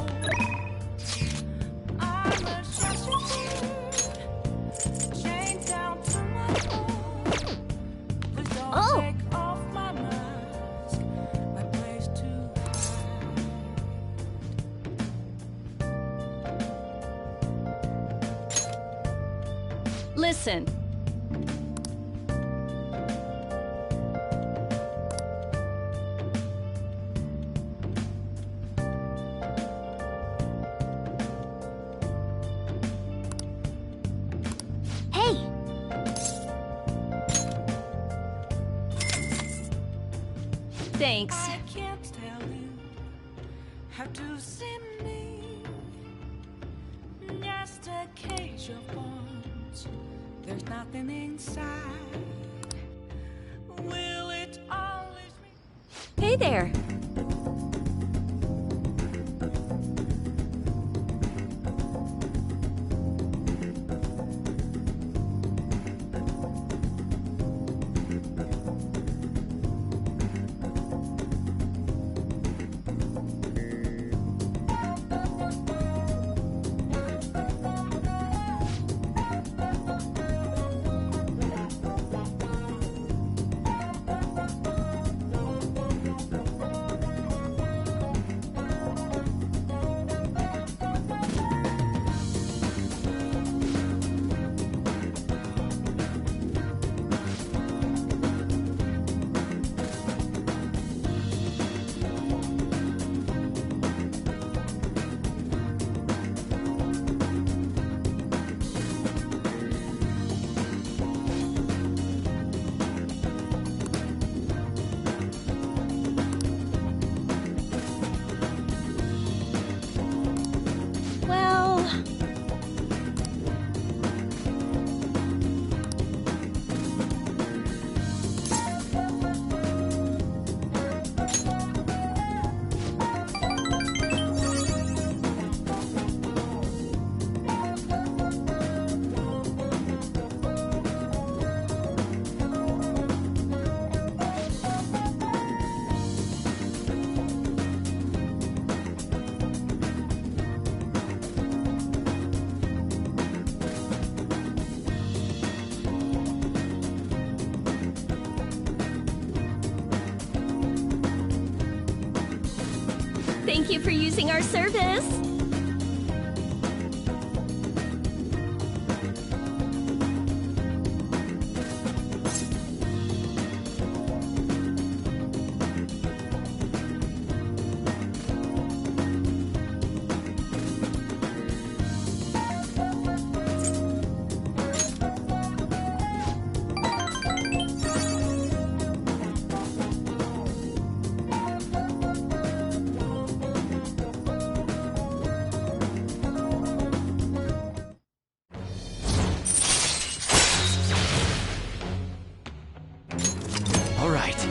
Speaker 1: I'm a shapeshifter, chained down to my core. Please don't take off my mask, my place to
Speaker 21: Listen.
Speaker 16: Hey!
Speaker 21: Thanks.
Speaker 1: I can't tell you how to see me. Just a cage of bones. There's nothing inside. Will it always be?
Speaker 21: Hey there. Well, thank you for using our service.
Speaker 7: it.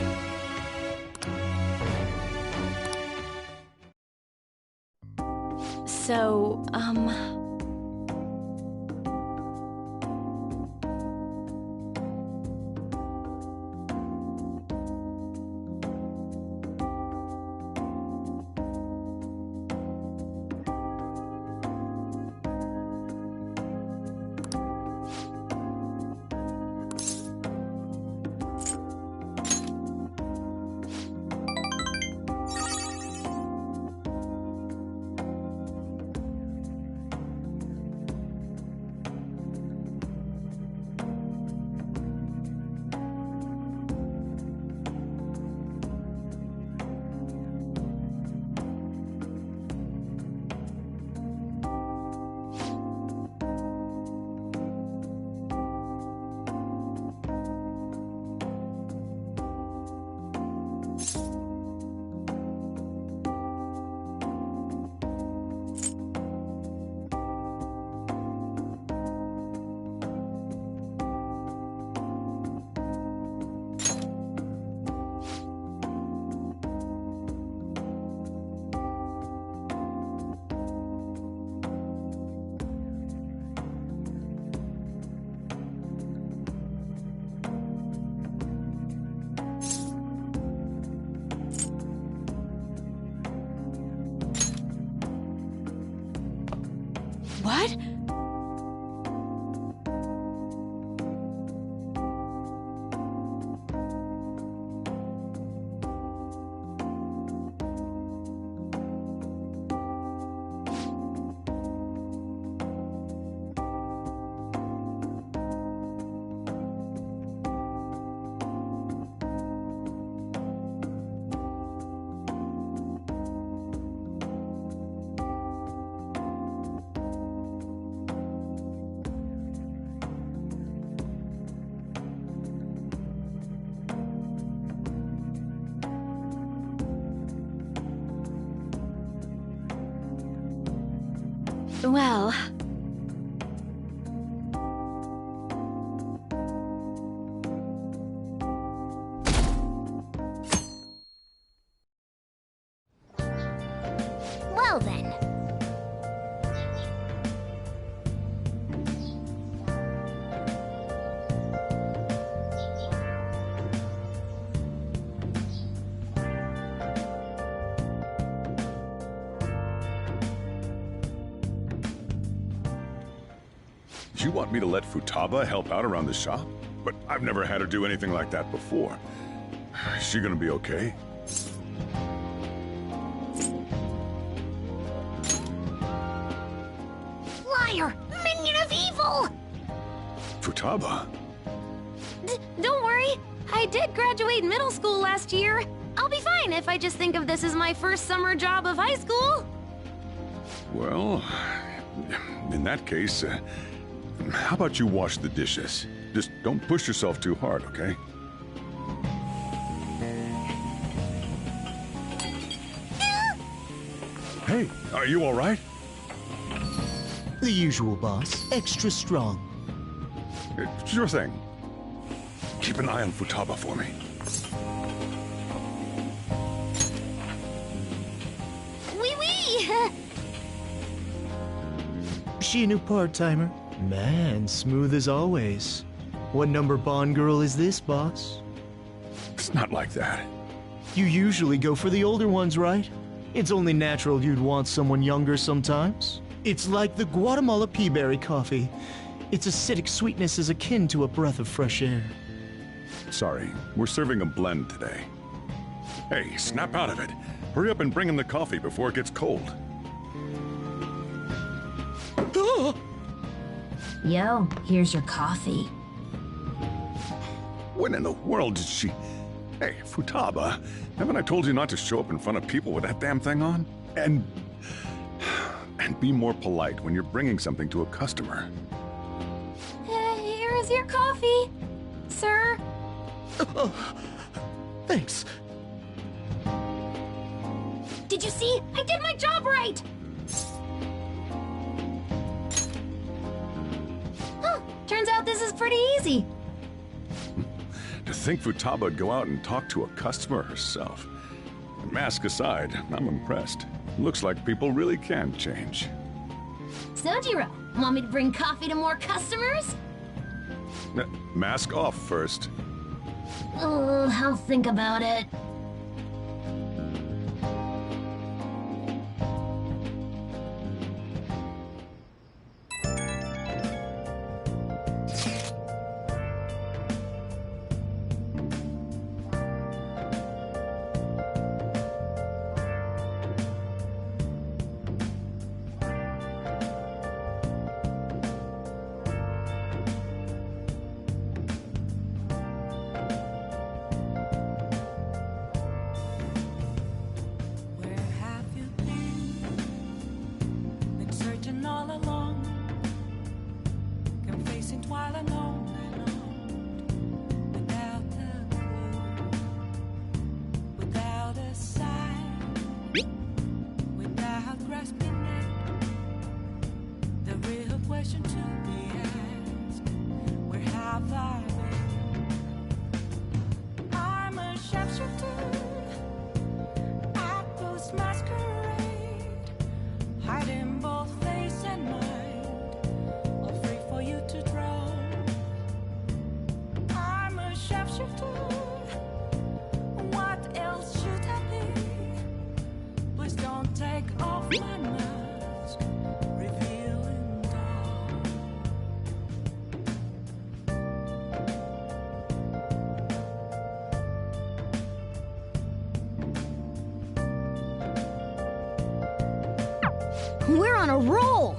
Speaker 14: So, what? Well...
Speaker 16: Well then.
Speaker 6: You want me to let Futaba help out around the shop? But I've never had her do anything like that before. Is she gonna be okay?
Speaker 16: Liar! Minion of evil!
Speaker 6: Futaba?
Speaker 4: Don't worry. I did graduate middle school last year. I'll be fine if I just think of this as my first summer job of high school.
Speaker 6: Well, in that case, how about you wash the dishes? Just don't push yourself too hard, okay? Hey, are you all right?
Speaker 3: The usual, boss. Extra strong.
Speaker 6: Sure thing. Keep an eye on Futaba for me.
Speaker 16: Wee wee!
Speaker 3: She a new part-timer? Man, smooth as always. What number Bond girl is this, boss?
Speaker 6: It's not like that.
Speaker 3: You usually go for the older ones, right? It's only natural you'd want someone younger sometimes. It's like the Guatemala peaberry coffee. Its acidic sweetness is akin to a breath of fresh air.
Speaker 6: Sorry, we're serving a blend today. Hey, snap out of it. Hurry up and bring in the coffee before it gets cold.
Speaker 4: Yo, here's your coffee.
Speaker 6: When in the world did she... Hey, Futaba, haven't I told you not to show up in front of people with that damn thing on? And be more polite when you're bringing something to a customer.
Speaker 4: Here is your coffee, sir.
Speaker 3: Thanks.
Speaker 16: Did you see? I did my job right!
Speaker 4: Huh, turns out this is pretty easy.
Speaker 6: To think Futaba'd go out and talk to a customer herself. Mask aside, I'm impressed. Looks like people really can change.
Speaker 19: Sojiro, want me to bring coffee to more customers?
Speaker 6: Mask off first.
Speaker 19: Oh, I'll think about it.
Speaker 16: We're on a roll!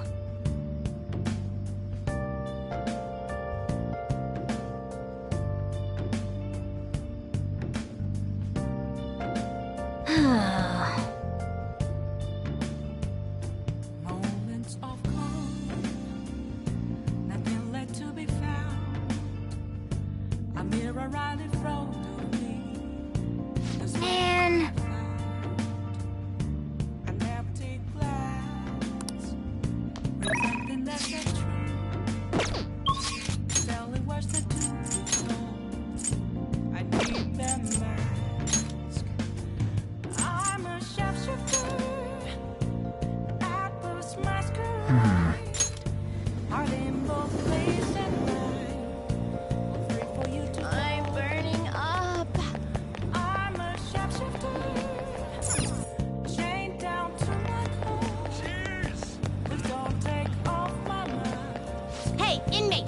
Speaker 1: Moments of calm, nothing left to be found. A mirror right in front of me.
Speaker 16: Man!
Speaker 19: I'm burning up.
Speaker 16: Hey, inmate!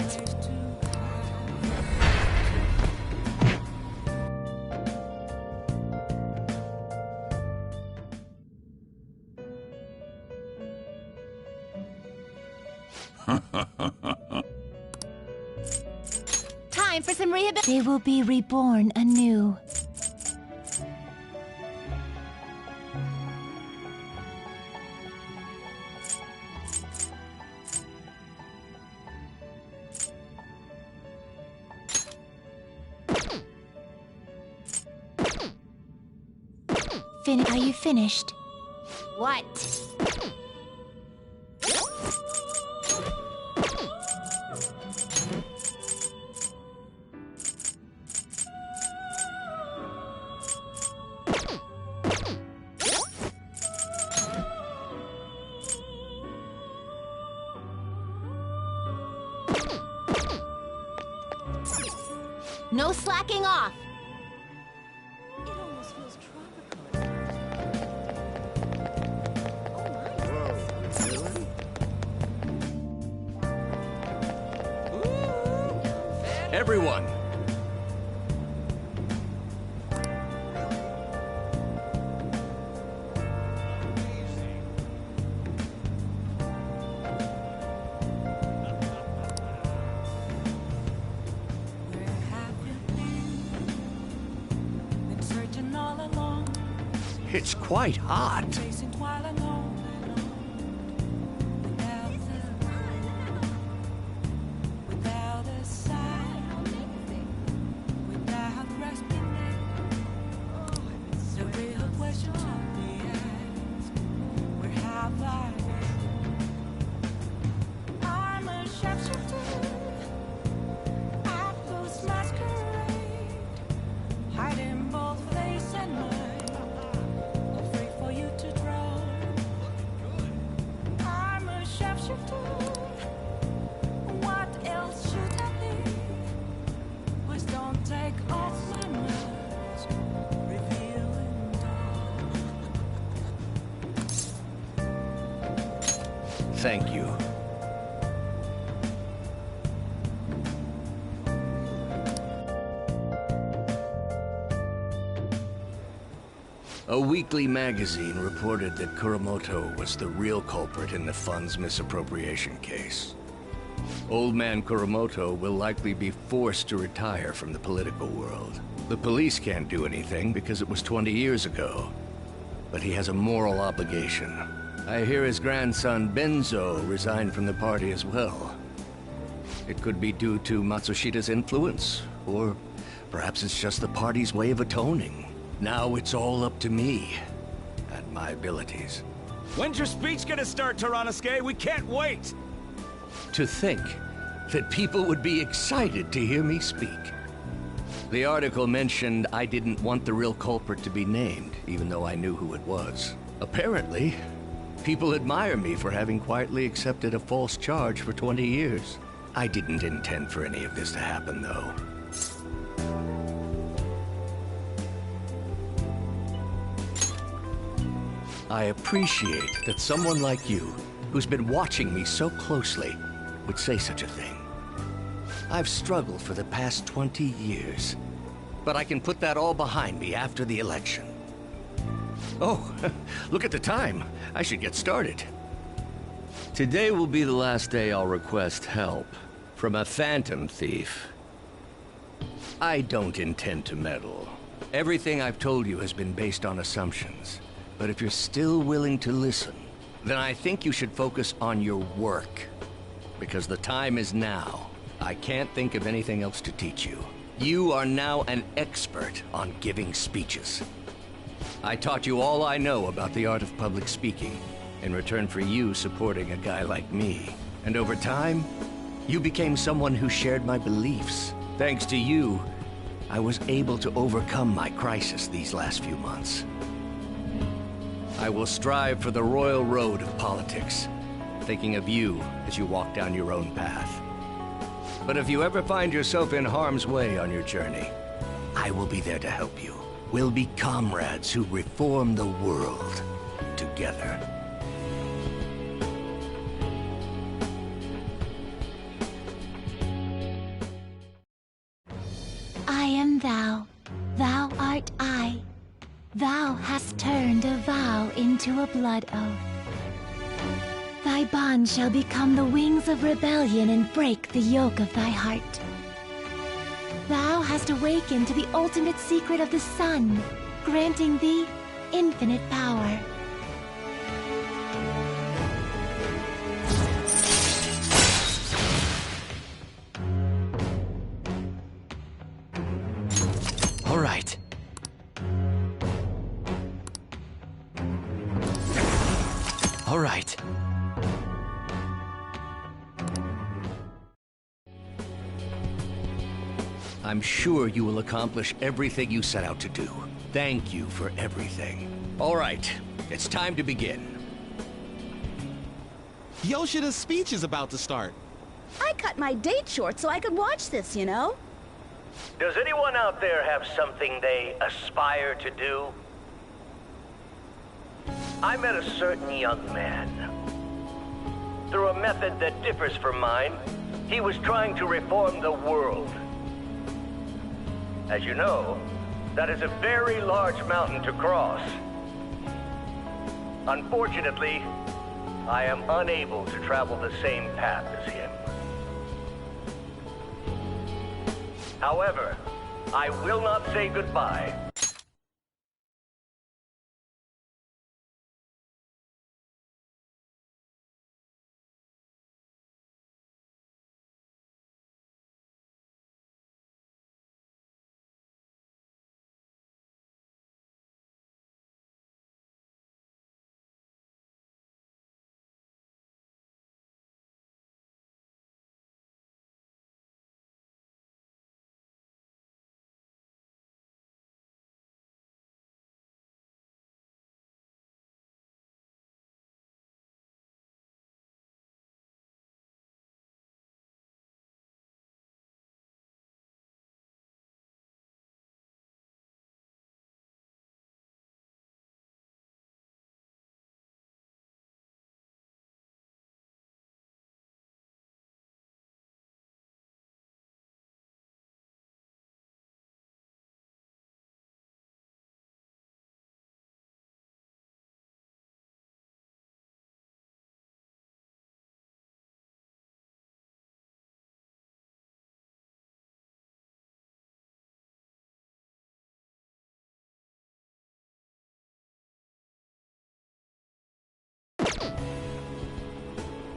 Speaker 16: Time for some rehabilitation.
Speaker 14: They will be reborn anew. Are you finished?
Speaker 16: What? No slacking off!
Speaker 1: It almost feels tropical.
Speaker 20: Everyone! It's quite hot.
Speaker 2: Thank you. A weekly magazine reported that Kuramoto was the real culprit in the fund's misappropriation case. Old man Kuramoto will likely be forced to retire from the political world. The police can't do anything because it was 20 years ago. But he has a moral obligation. I hear his grandson Benzo resigned from the party as well. It could be due to Matsushida's influence, or perhaps it's just the party's way of atoning. Now it's all up to me and my abilities.
Speaker 22: When's your speech gonna start, Tyranosuke? We can't wait!
Speaker 2: To think that people would be excited to hear me speak. The article mentioned I didn't want the real culprit to be named, even though I knew who it was. Apparently, people admire me for having quietly accepted a false charge for 20 years. I didn't intend for any of this to happen, though. I appreciate that someone like you, who's been watching me so closely, would say such a thing. I've struggled for the past 20 years, but I can put that all behind me after the election. Oh, look at the time. I should get started.
Speaker 9: Today will be the last day I'll request help from a phantom thief.
Speaker 2: I don't intend to meddle. Everything I've told you has been based on assumptions. But if you're still willing to listen, then I think you should focus on your work. Because the time is now. I can't think of anything else to teach you. You are now an expert on giving speeches. I taught you all I know about the art of public speaking, in return for you supporting a guy like me. And over time, you became someone who shared my beliefs. Thanks to you, I was able to overcome my crisis these last few months. I will strive for the royal road of politics, thinking of you as you walk down your own path. But if you ever find yourself in harm's way on your journey, I will be there to help you. We'll be comrades who reform the world together.
Speaker 19: I am thou, thou art I. Thou hast turned a vow into a blood oath. Thy bond shall become the wings of rebellion and break the yoke of thy heart. Thou hast awakened to the ultimate secret of the sun, granting thee infinite power.
Speaker 2: All right. All right. I'm sure you will accomplish everything you set out to do. Thank you for everything. All right, it's time to begin.
Speaker 23: Yoshida's speech is about to start.
Speaker 18: I cut my date short so I could watch this, you know?
Speaker 24: Does anyone out there have something they aspire to do? I met a certain young man. Through a method that differs from mine, he was trying to reform the world. As you know, that is a very large mountain to cross. Unfortunately, I am unable to travel the same path as him. However, I will not say goodbye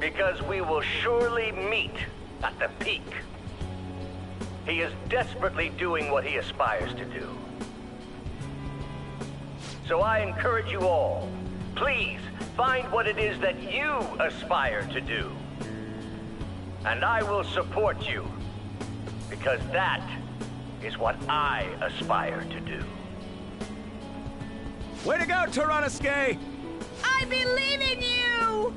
Speaker 24: Because we will surely meet at the peak. He is desperately doing what he aspires to do. So I encourage you all, please find what it is that you aspire to do. And I will support you, because that is what I aspire to do.
Speaker 22: Way to go, Tyranosuke!
Speaker 19: I believe in you!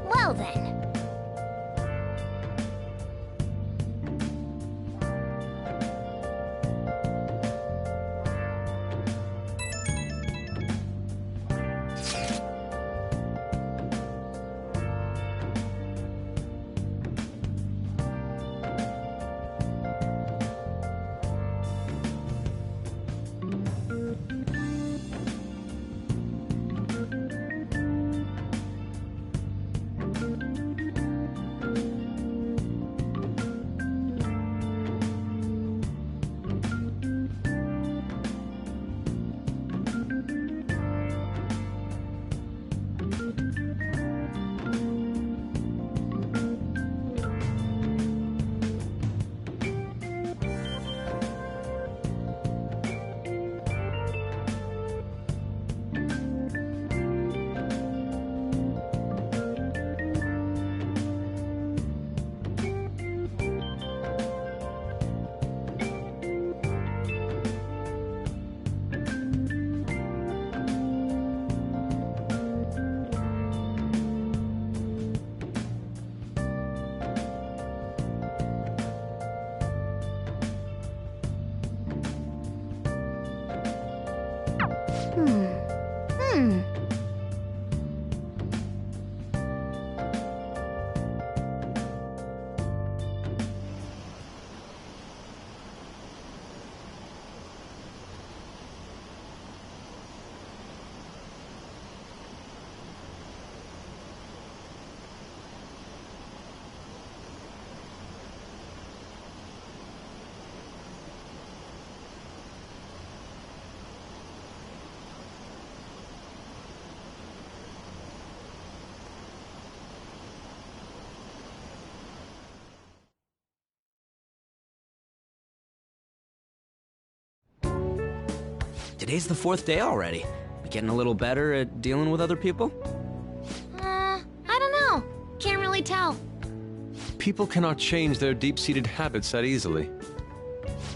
Speaker 16: Well then.
Speaker 7: Today's the 4th day already. We getting a little better at dealing with other people?
Speaker 16: I don't know. Can't really tell.
Speaker 9: People cannot change their deep-seated habits that easily.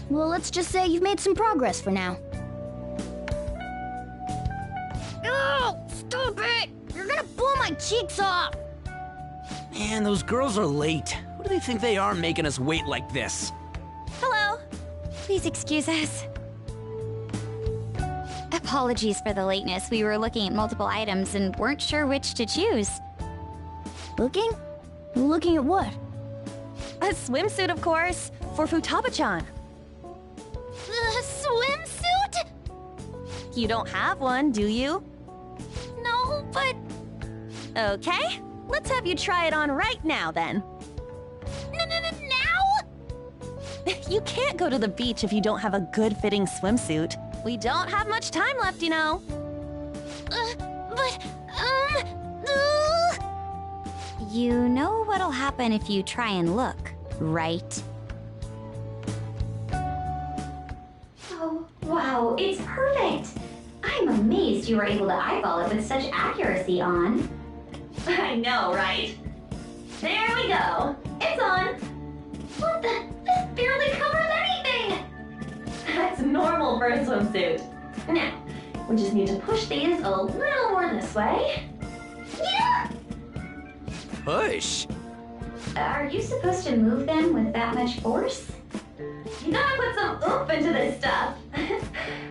Speaker 16: Well, let's just say you've made some progress for now. Oh, stop it! You're gonna blow my cheeks off!
Speaker 7: Man, those girls are late. Who do they think they are making us wait like this?
Speaker 5: Hello. Please excuse us. Apologies for the lateness. We were looking at multiple items and weren't sure which to choose.
Speaker 16: Looking? Looking at what?
Speaker 14: A swimsuit, of course, for Futaba-chan.
Speaker 19: The swimsuit?
Speaker 14: You don't have one, do you?
Speaker 19: No, but...
Speaker 14: Okay, let's have you try it on right now, then.
Speaker 19: Now?
Speaker 14: You can't go to the beach if you don't have a good-fitting swimsuit. We don't have much time left, you know.
Speaker 5: You know what'll happen if you try and look, right?
Speaker 8: Oh, wow, it's perfect! I'm amazed you were able to eyeball it with such accuracy on.
Speaker 21: I know, right? There we go. It's on.
Speaker 8: What the? This barely covers anything!
Speaker 21: That's normal for a swimsuit. Now, we just need to push these a little more this way.
Speaker 8: Yeah!
Speaker 7: Push?
Speaker 8: Are you supposed to move them with that much force?
Speaker 21: You gotta put some oomph into this stuff.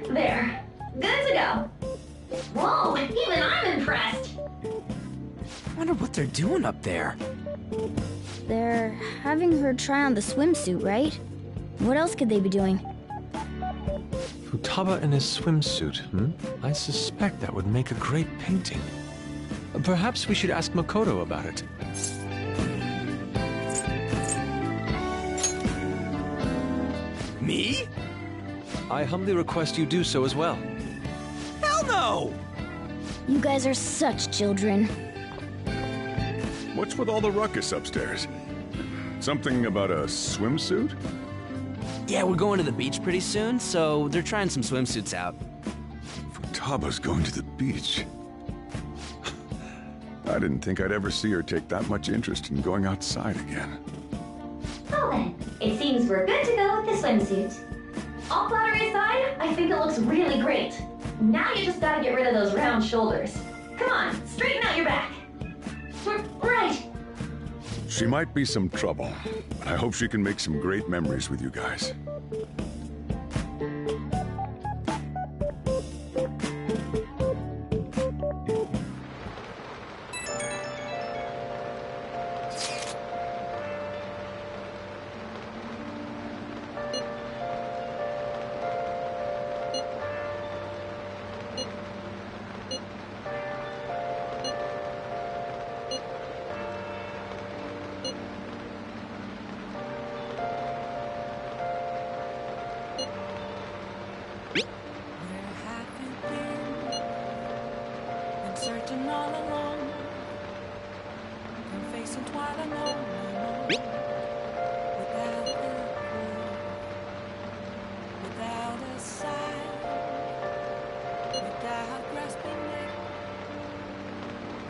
Speaker 21: There. Good to go. Whoa, even I'm impressed.
Speaker 7: I wonder what they're doing up there.
Speaker 16: They're having her try on the swimsuit, right? What else could they be doing?
Speaker 9: Futaba in his swimsuit, I suspect that would make a great painting. Perhaps we should ask Makoto about it.
Speaker 7: Me?
Speaker 9: I humbly request you do so as well.
Speaker 7: Hell no!
Speaker 16: You guys are such children.
Speaker 6: What's with all the ruckus upstairs? Something about a swimsuit?
Speaker 7: Yeah, we're going to the beach pretty soon, so they're trying some swimsuits out.
Speaker 6: Futaba's going to the beach. I didn't think I'd ever see her take that much interest in going outside again.
Speaker 8: Well then, it seems we're good to go with the swimsuit.
Speaker 21: All flattery aside, I think it looks really great. Now you just gotta get rid of those round shoulders. Come on, straighten out your back. Right.
Speaker 6: She might be some trouble, but I hope she can make some great memories with you guys.
Speaker 1: Searching all alone, confessing while alone, without a clue, without a sign, without grasping it.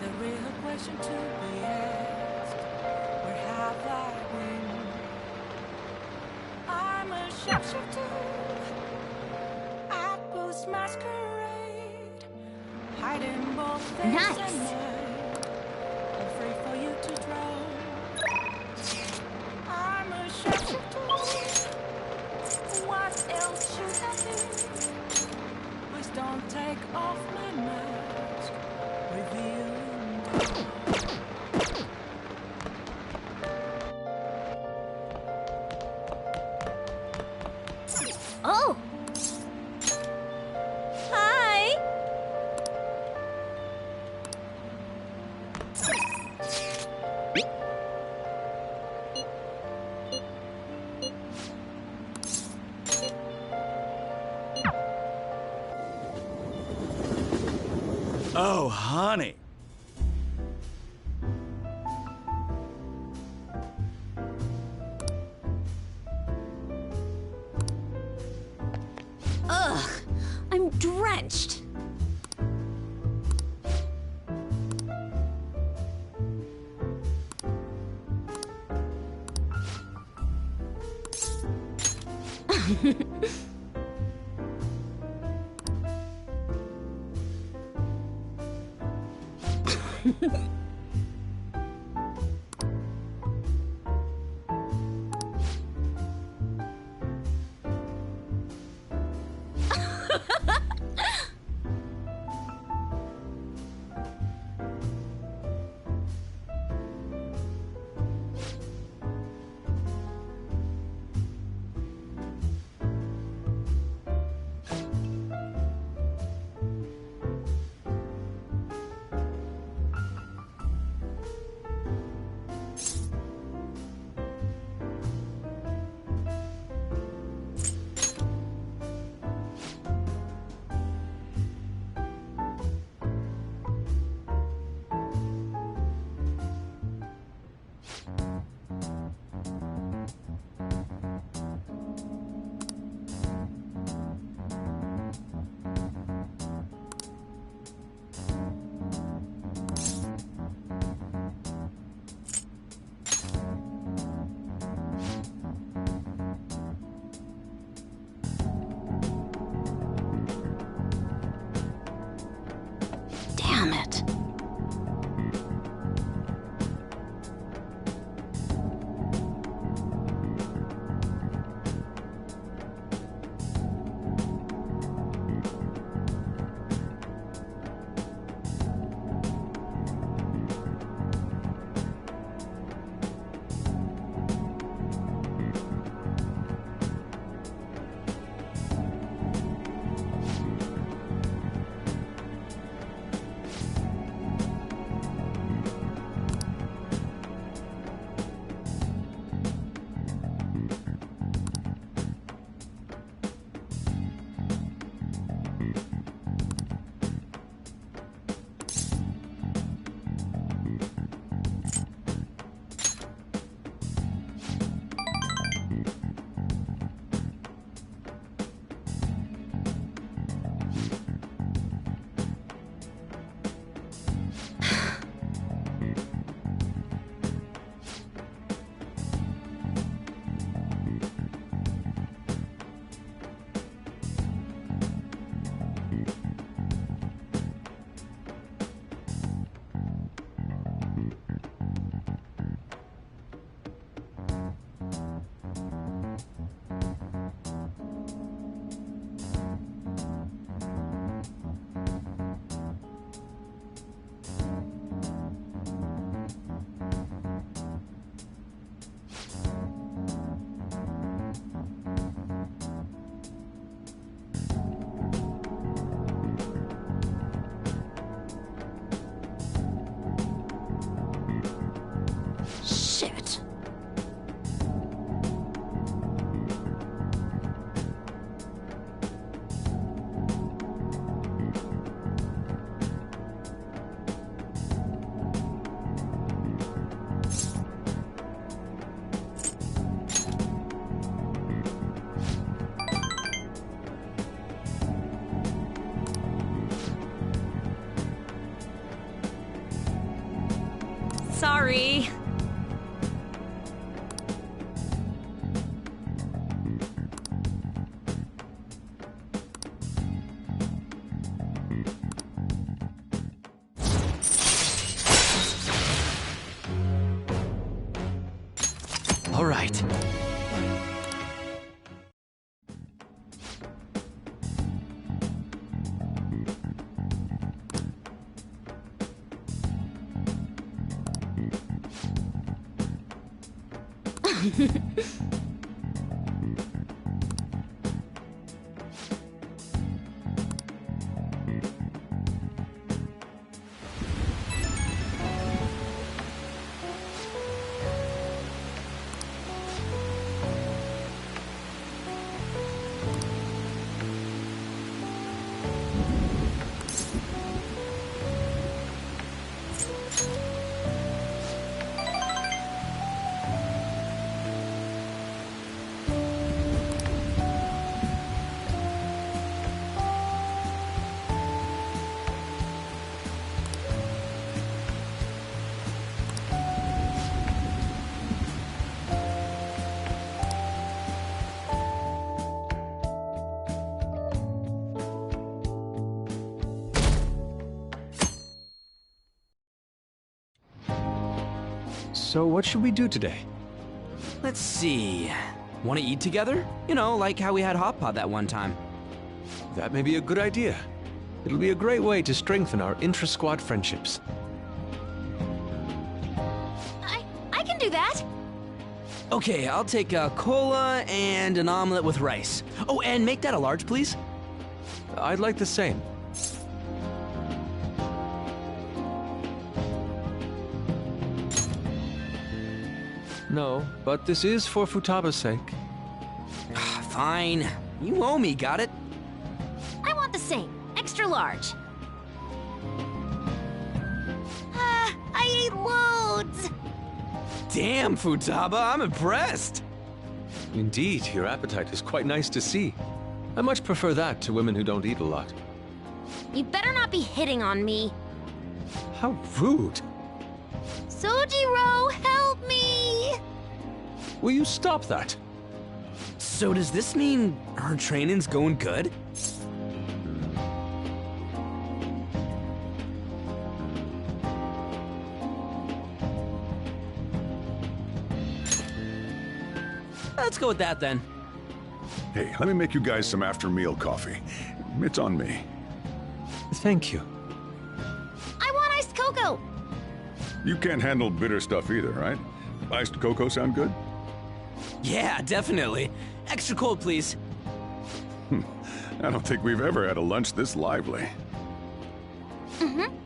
Speaker 1: The real question to be asked: where have I been? I'm a sharpshooter at Ghost Masquerade. Hiding both things
Speaker 16: Nice.
Speaker 1: and mine, afraid for you to drown. I'm a sharpshooter. What else should I be? Please don't take off my mask, revealing
Speaker 21: Oh! Hi!
Speaker 22: Oh, honey.
Speaker 18: Ugh, I'm drenched.
Speaker 14: Sorry.
Speaker 7: All right.
Speaker 9: So what should we do today?
Speaker 7: Let's see. Want to eat together? You know, like how we had hot pot that one time.
Speaker 9: That may be a good idea. It'll be a great way to strengthen our intra-squad friendships.
Speaker 19: I can do that.
Speaker 7: Okay, I'll take a cola and an omelet with rice. Oh, and make that a large, please.
Speaker 9: I'd like the same. No, but this is for Futaba's sake.
Speaker 7: Fine. You owe me, got it?
Speaker 19: I want the same. Extra large. I ate loads!
Speaker 7: Damn, Futaba, I'm impressed.
Speaker 9: Indeed, your appetite is quite nice to see. I much prefer that to women who don't eat a lot.
Speaker 19: You better not be hitting on me.
Speaker 9: How rude.
Speaker 19: Sojiro, help me!
Speaker 9: Will you stop that?
Speaker 7: So does this mean her training's going good? Let's go with that then.
Speaker 6: Hey, let me make you guys some after-meal coffee. It's on me.
Speaker 9: Thank you.
Speaker 19: I want iced cocoa!
Speaker 6: You can't handle bitter stuff either, right? Iced cocoa sound good?
Speaker 7: Yeah, definitely. Extra cold, please.
Speaker 6: I don't think we've ever had a lunch this lively.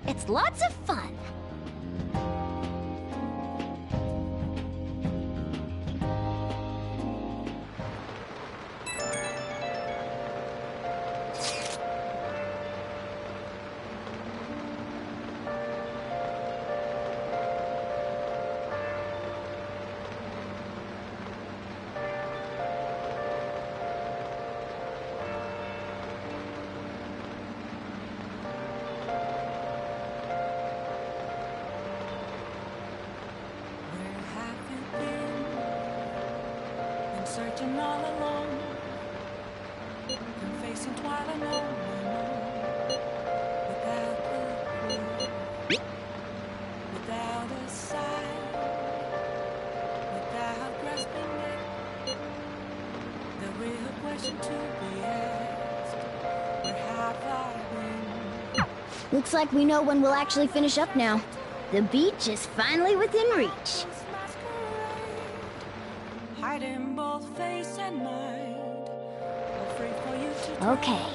Speaker 19: It's lots of fun.
Speaker 1: Searching all alone, been facing twilight alone, without a clue, without a sign, without grasping it. The real question to be asked: where have I been?
Speaker 16: Looks like we know when we'll actually finish up now. The beach is finally within reach.
Speaker 1: Hiding both face and mind, afraid for you to
Speaker 16: Okay.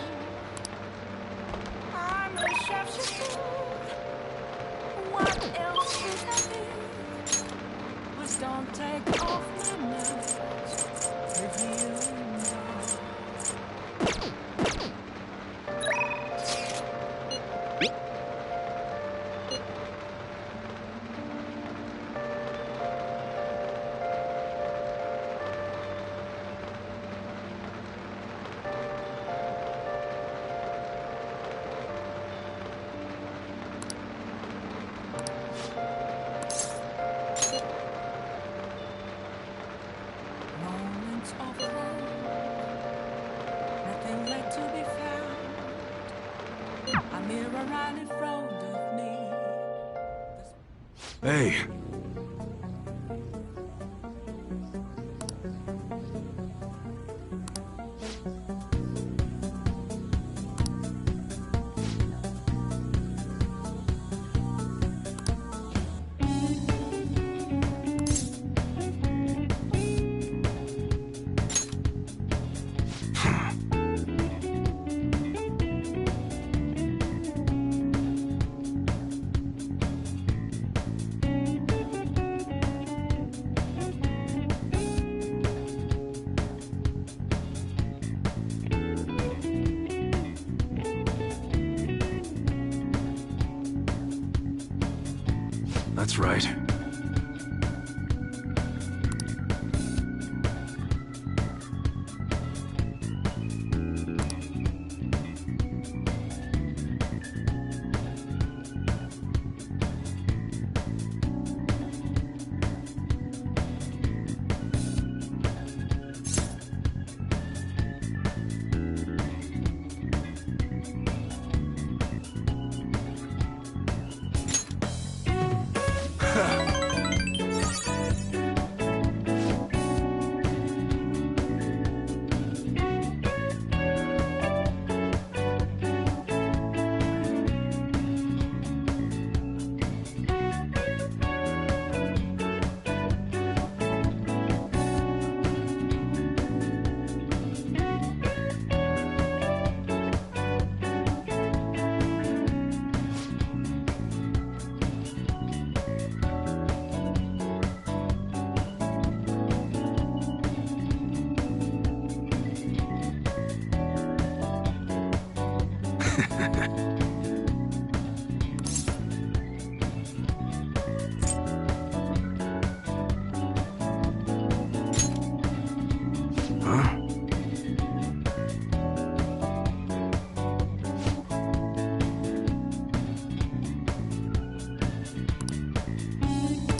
Speaker 1: I'm the chef's food. What else could I be? Please don't take off my mask, revealing all. O'Reilly frowned of me.
Speaker 20: Hey. That's right.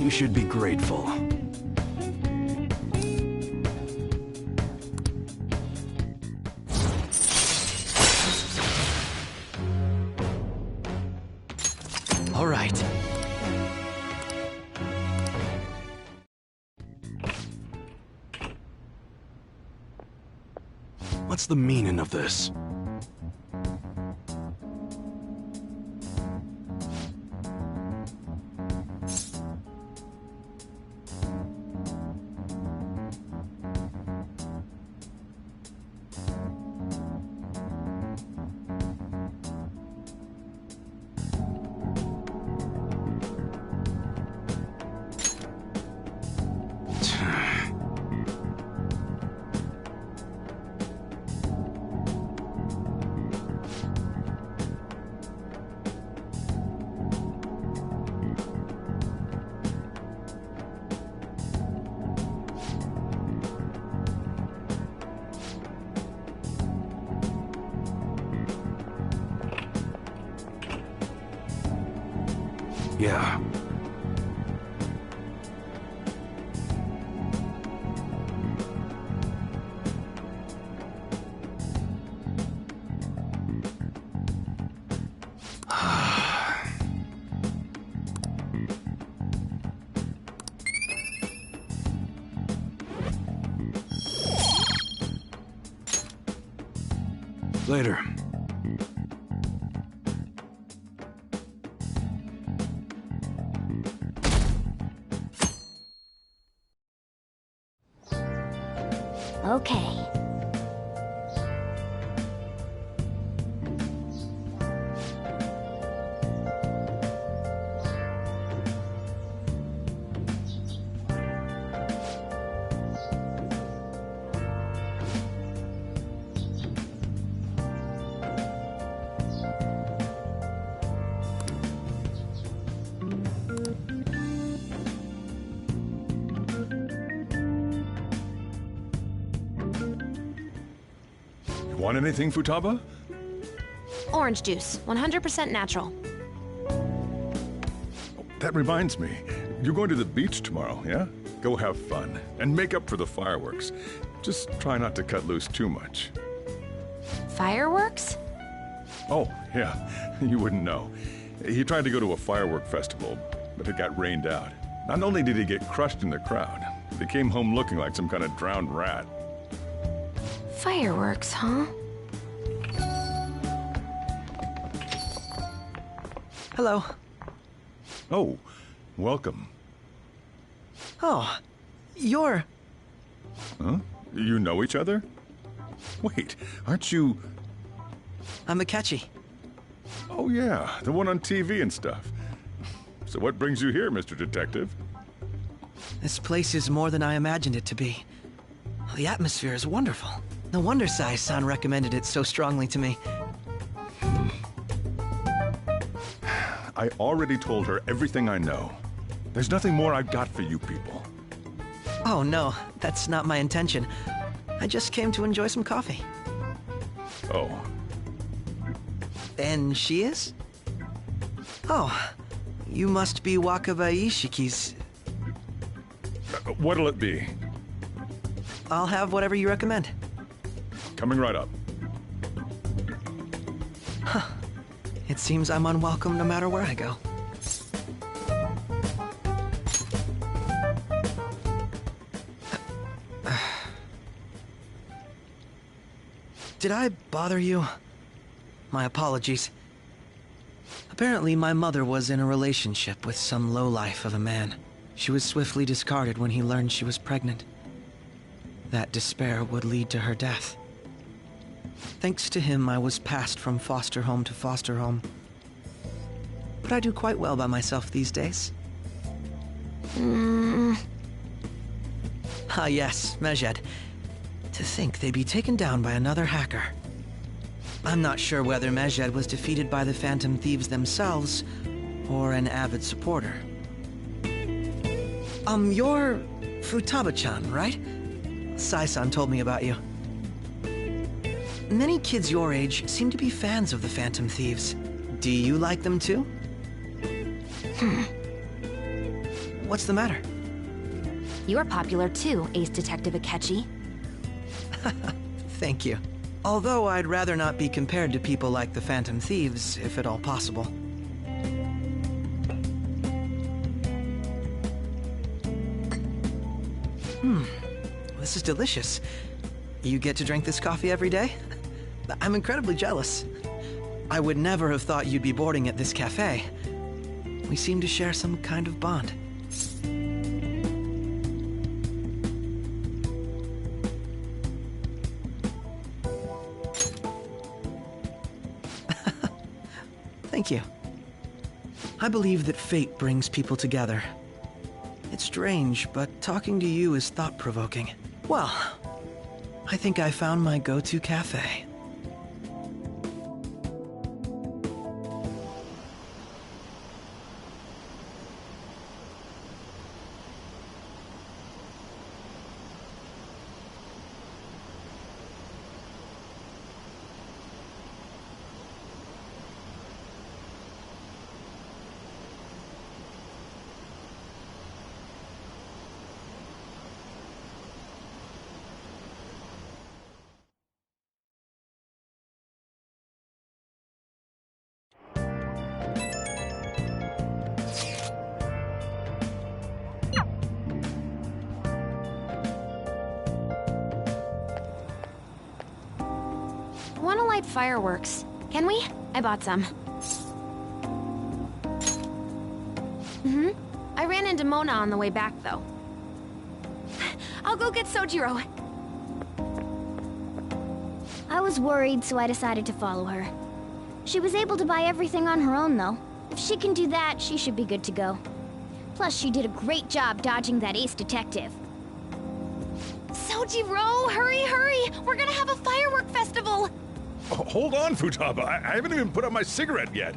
Speaker 20: You should be grateful.
Speaker 7: All right.
Speaker 20: What's the meaning of this? Yeah. Later.
Speaker 16: Okay.
Speaker 6: Want anything, Futaba?
Speaker 4: Orange juice, 100% natural.
Speaker 6: That reminds me. You're going to the beach tomorrow, yeah? Go have fun. And make up for the fireworks. Just try not to cut loose too much.
Speaker 4: Fireworks?
Speaker 6: Oh, yeah. You wouldn't know. He tried to go to a firework festival, but it got rained out. Not only did he get crushed in the crowd, but he came home looking like some kind of drowned rat.
Speaker 4: Fireworks, huh?
Speaker 10: Hello.
Speaker 6: Oh, welcome.
Speaker 10: Oh, you're...
Speaker 6: Huh? You know each other? Wait, aren't you...
Speaker 10: I'm Akechi.
Speaker 6: Oh yeah, the one on TV and stuff. So what brings you here, Mr. Detective?
Speaker 10: This place is more than I imagined it to be. The atmosphere is wonderful. No wonder Sai-san recommended it so strongly to me.
Speaker 6: I already told her everything I know. There's nothing more I've got for you people.
Speaker 10: Oh no, that's not my intention. I just came to enjoy some coffee.
Speaker 6: Oh.
Speaker 10: And she is? Oh, you must be Wakaba Ishiki's...
Speaker 6: What'll it be?
Speaker 10: I'll have whatever you recommend.
Speaker 6: Coming right up.
Speaker 10: Huh. It seems I'm unwelcome no matter where I go. Did I bother you? My apologies. Apparently, my mother was in a relationship with some lowlife of a man. She was swiftly discarded when he learned she was pregnant. That despair would lead to her death. Thanks to him, I was passed from foster home to foster home. But I do quite well by myself these days. Ah yes, Mejed. To think they'd be taken down by another hacker. I'm not sure whether Mejed was defeated by the Phantom Thieves themselves, or an avid supporter. You're Futaba-chan, right? Sai-san told me about you. Many kids your age seem to be fans of the Phantom Thieves. Do you like them too? What's the matter?
Speaker 4: You're popular too, Ace Detective Akechi.
Speaker 10: Thank you. Although I'd rather not be compared to people like the Phantom Thieves, if at all possible. This is delicious. You get to drink this coffee every day? I'm incredibly jealous. I would never have thought you'd be boarding at this cafe. We seem to share some kind of bond. Thank you. I believe that fate brings people together. It's strange, but talking to you is thought-provoking. Well, I think I found my go-to cafe.
Speaker 4: Wanna light fireworks? Can we? I bought some. I ran into Mona on the way back, though. I'll go get Sojiro.
Speaker 16: I was worried, so I decided to follow her. She was able to buy everything on her own, though. If she can do that, she should be good to go. Plus, she did a great job dodging that Ace Detective.
Speaker 19: Sojiro, hurry, hurry! We're gonna have a firework festival!
Speaker 6: Oh, hold on, Futaba. I haven't even put out my cigarette yet.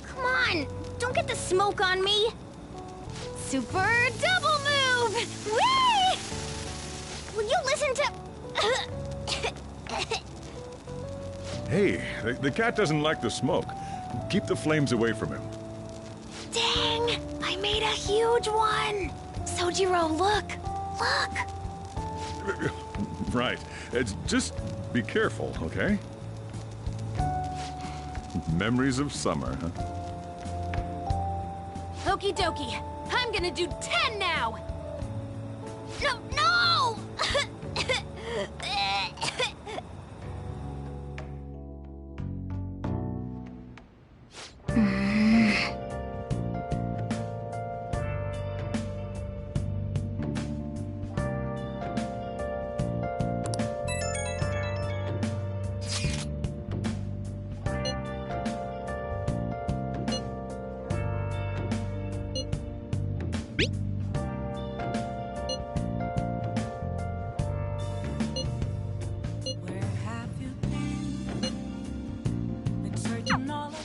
Speaker 16: Come on! Don't get the smoke on me!
Speaker 19: Super double move! Whee!
Speaker 16: Will you listen to...
Speaker 6: Hey, the cat doesn't like the smoke. Keep the flames away from him.
Speaker 19: Dang! I made a huge one! Sojiro, look! Look!
Speaker 6: Right. Just be careful, okay? Memories of summer, huh?
Speaker 19: Okie dokie. I'm gonna do 10 now! No, no!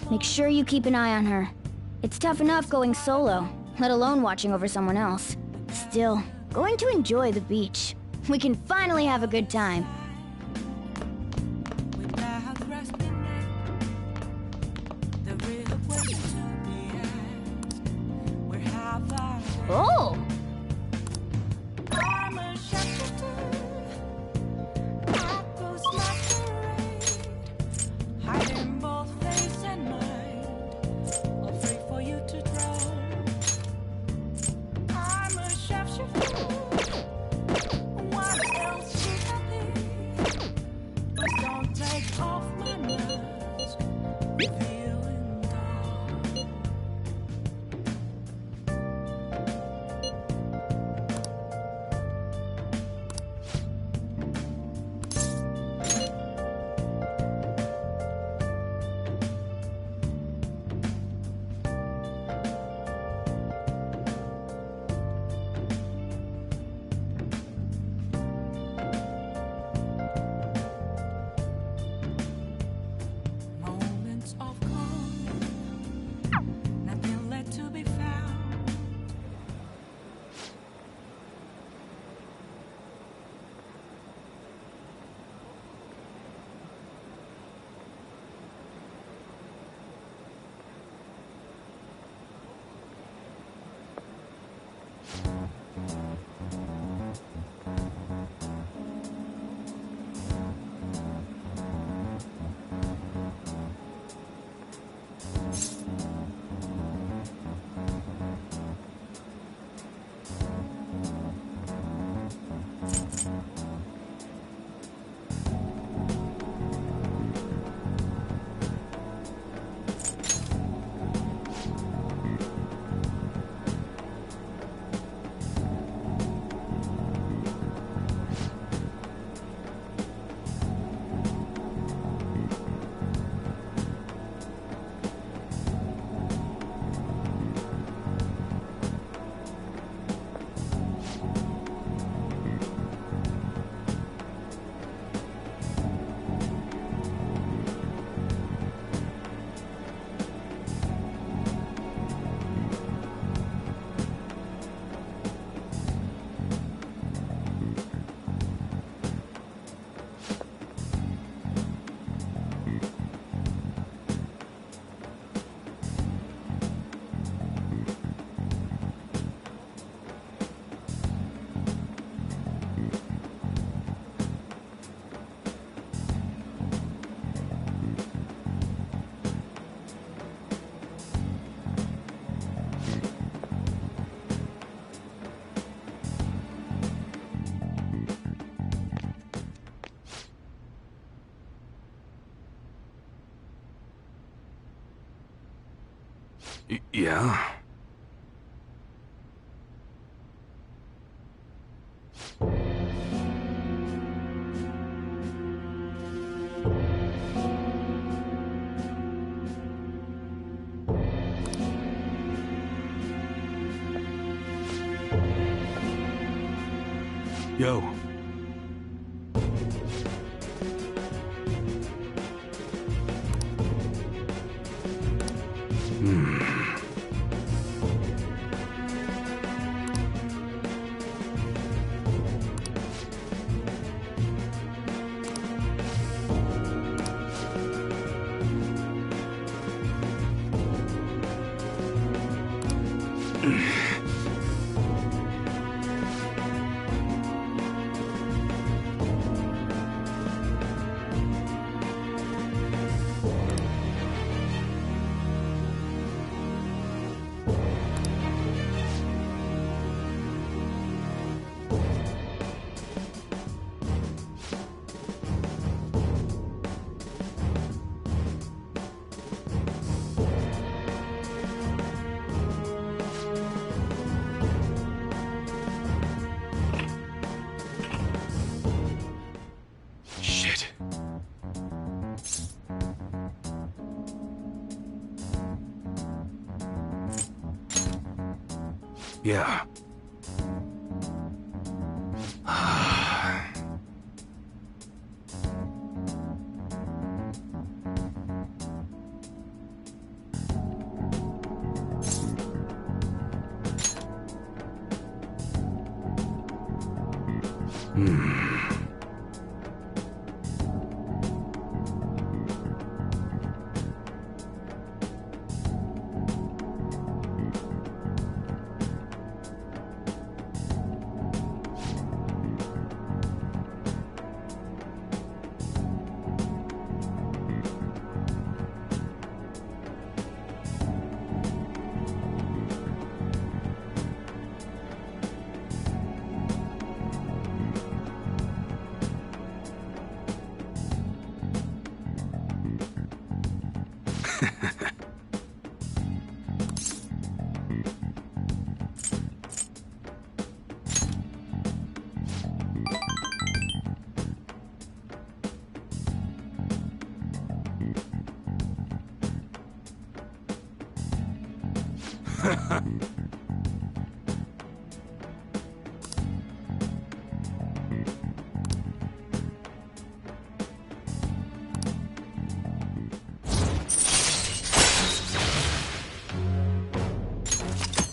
Speaker 16: Make sure you keep an eye on her. It's tough enough going solo, let alone watching over someone else. Still, going to enjoy the beach. We can finally have a good time. Oh!
Speaker 20: Yeah? Yo. Yeah.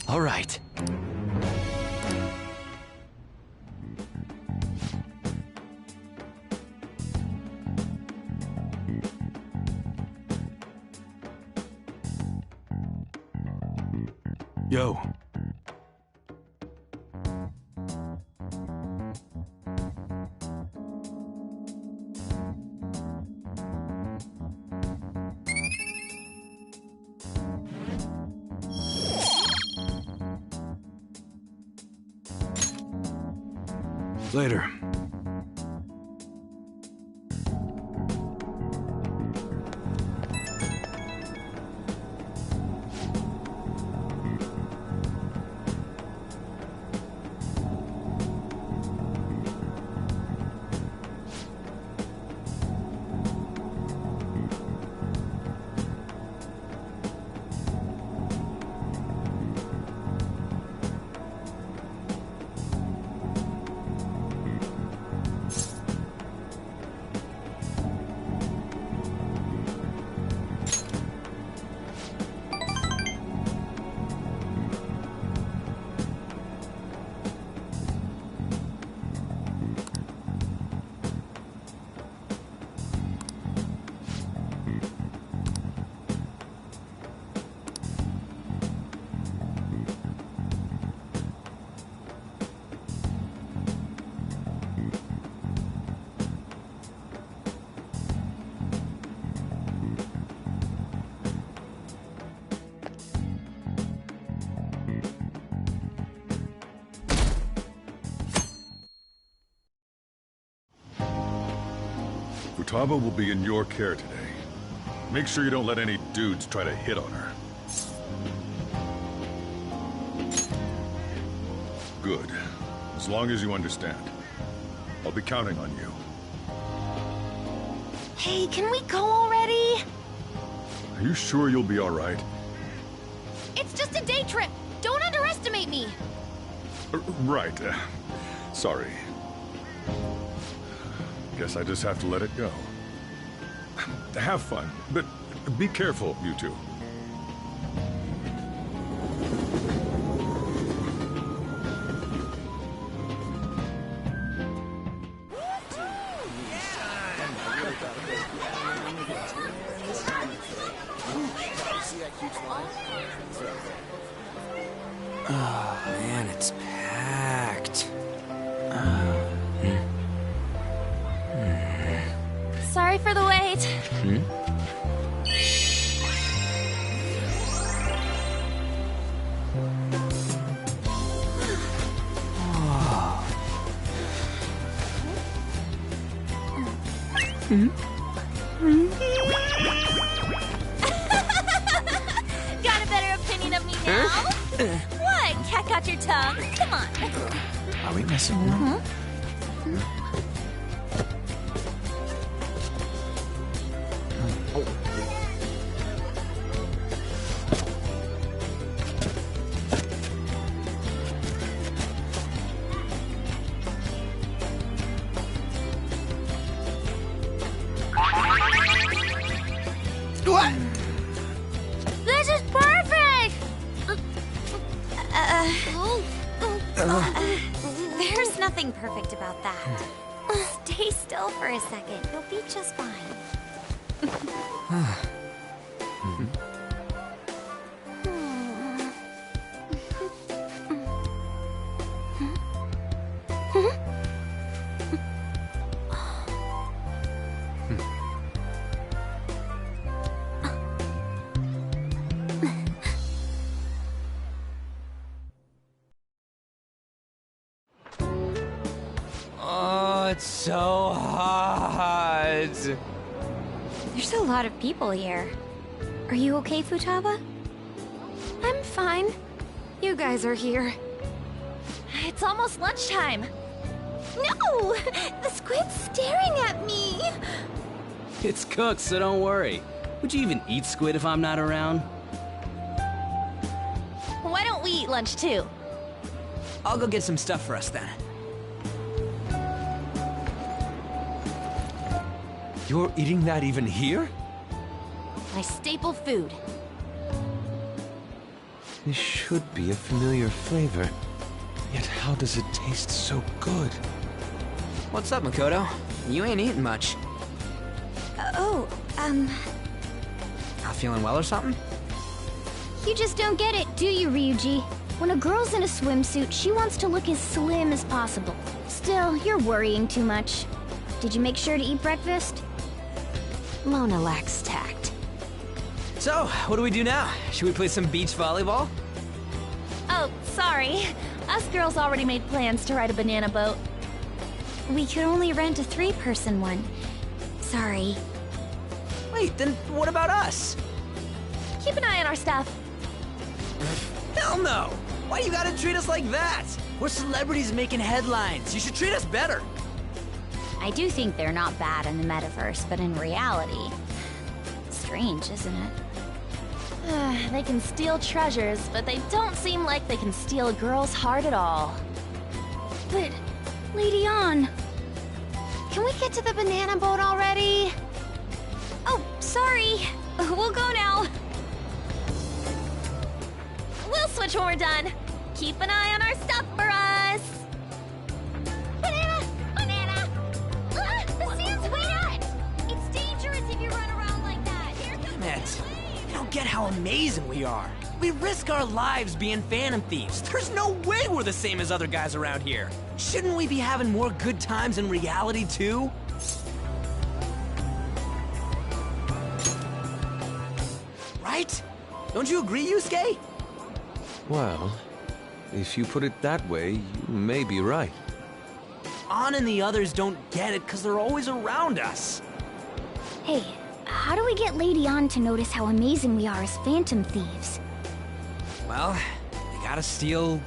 Speaker 7: All right.
Speaker 20: Yo. Later.
Speaker 6: Futaba will be in your care today. Make sure you don't let any dudes try to hit on her. Good. As long as you understand. I'll be counting on you.
Speaker 19: Hey, can we go already?
Speaker 6: Are you sure you'll be all right?
Speaker 19: It's just a day trip. Don't underestimate me.
Speaker 6: Right. Sorry. Guess I just have to let it go. Have fun, but be careful, you two.
Speaker 7: Oh, man, it's packed.
Speaker 14: Sorry for the wait.
Speaker 19: Got a better opinion of me now? What? Cat got your tongue? Come on.
Speaker 7: Are we messing around?
Speaker 5: There's nothing perfect about that. Stay still for a second. You'll be just fine.
Speaker 7: Oh, it's so hot.
Speaker 5: There's a lot of people here. Are you okay, Futaba?
Speaker 4: I'm fine. You guys are here.
Speaker 14: It's almost lunchtime.
Speaker 16: No! The squid's staring at me!
Speaker 11: It's cooked, so don't worry. Would you even eat squid if I'm not around?
Speaker 14: Why don't we eat lunch too?
Speaker 11: I'll go get some stuff for us then.
Speaker 7: You're eating that even here?
Speaker 14: My staple food.
Speaker 9: This should be a familiar flavor. Yet how does it taste so good?
Speaker 11: What's up, Makoto? You ain't eating much. Not feeling well or something?
Speaker 16: You just don't get it, do you, Ryuji? When a girl's in a swimsuit, she wants to look as slim as possible. Still, you're worrying too much. Did you make sure to eat breakfast?
Speaker 4: Mona lacks tact.
Speaker 11: So, what do we do now? Should we play some beach volleyball?
Speaker 14: Oh, sorry. Us girls already made plans to ride a banana boat.
Speaker 5: We could only rent a 3-person one. Sorry.
Speaker 11: Wait, then what about us?
Speaker 14: Keep an eye on our stuff.
Speaker 11: Hell no! Why you gotta treat us like that? We're celebrities making headlines. You should treat us better.
Speaker 5: I do think they're not bad in the metaverse, but in reality... Strange, isn't it?
Speaker 14: They can steal treasures, but they don't seem like they can steal a girl's heart at all.
Speaker 16: But, Lady Ann...
Speaker 4: Can we get to the banana boat already?
Speaker 16: Oh, sorry. We'll go now.
Speaker 14: We'll switch when we're done. Keep an eye on our stuff for us.
Speaker 16: Banana! Banana! Ah, the sand's way out! It's dangerous if you run around like that. Here comes
Speaker 11: Damn it. You don't get how amazing we are. We risk our lives being phantom thieves. There's no way we're the same as other guys around here. Shouldn't we be having more good times in reality, too? Right? Don't you agree, Yusuke?
Speaker 9: Well, if you put it that way, you may be right.
Speaker 11: Ann and the others don't get it because they're always around us.
Speaker 16: Hey, how do we get Lady Ann to notice how amazing we are as phantom thieves?
Speaker 11: Well, you gotta steal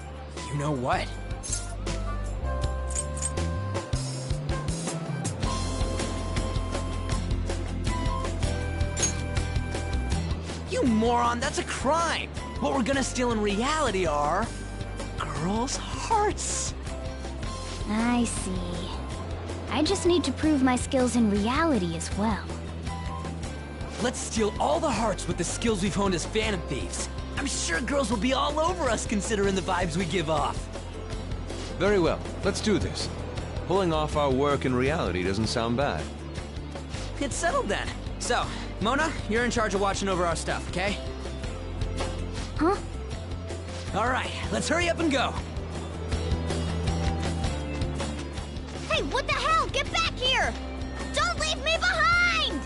Speaker 11: you-know-what. You moron, that's a crime! What we're gonna steal in reality are... girls' hearts!
Speaker 16: I see. I just need to prove my skills in reality as well.
Speaker 11: Let's steal all the hearts with the skills we've honed as phantom thieves. I'm sure girls will be all over us considering the vibes we give off.
Speaker 9: Very well, let's do this. Pulling off our work in reality doesn't sound bad.
Speaker 11: It's settled then. So, Mona, you're in charge of watching over our stuff, okay?
Speaker 16: Huh?
Speaker 11: Alright, let's hurry up and go.
Speaker 16: Hey, what the hell? Get back here! Don't leave me behind!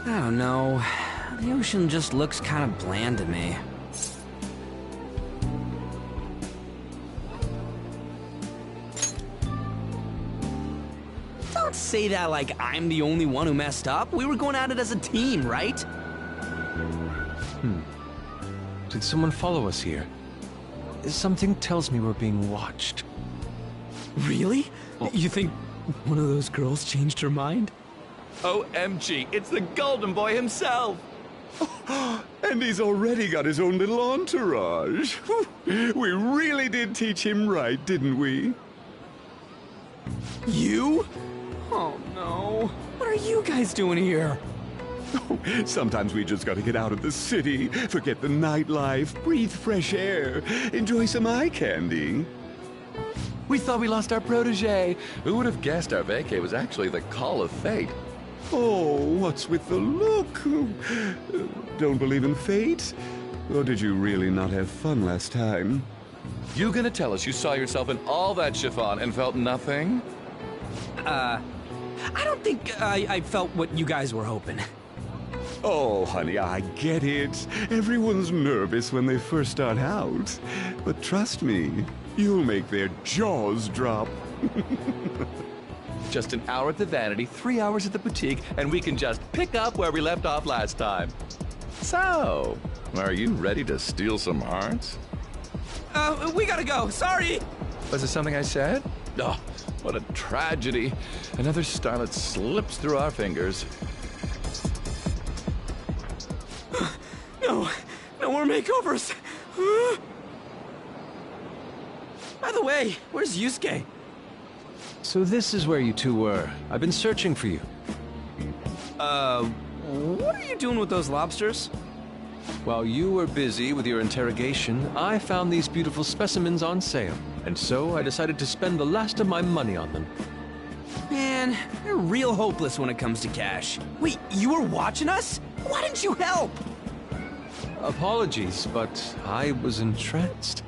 Speaker 11: I don't know. The ocean just looks kind of bland to me. say that like I'm the only one who messed up. We were going at it as a team, right?
Speaker 9: Did someone follow us here? Something tells me we're being watched.
Speaker 11: Really? You think one of those girls changed her mind?
Speaker 6: OMG, it's the Golden Boy himself! And he's already got his own little entourage. We really did teach him right, didn't we?
Speaker 11: You? Oh no. What are you guys doing here?
Speaker 6: Sometimes we just gotta get out of the city, forget the nightlife, breathe fresh air, enjoy some eye candy.
Speaker 9: We thought we lost our protege. Who would have guessed our vacay was actually the call of fate?
Speaker 6: Oh, what's with the look? Don't believe in fate? Or did you really not have fun last time?
Speaker 9: You gonna tell us you saw yourself in all that chiffon and felt nothing?
Speaker 11: I don't think I felt what you guys were hoping.
Speaker 6: Oh, honey, I get it. Everyone's nervous when they first start out. But trust me, you'll make their jaws drop.
Speaker 9: Just an hour at the Vanity, 3 hours at the boutique, and we can just pick up where we left off last time. So, are you ready to steal some hearts?
Speaker 11: We gotta go. Sorry.
Speaker 9: Was it something I said? Oh, what a tragedy. Another starlet slips through our fingers.
Speaker 11: No more makeovers. By the way, where's Yusuke?
Speaker 9: So this is where you two were. I've been searching for you.
Speaker 11: What are you doing with those lobsters?
Speaker 9: While you were busy with your interrogation, I found these beautiful specimens on sale. And so I decided to spend the last of my money on them.
Speaker 11: Man, you're real hopeless when it comes to cash. Wait, you were watching us? Why didn't you help?
Speaker 9: Apologies, but I was entranced.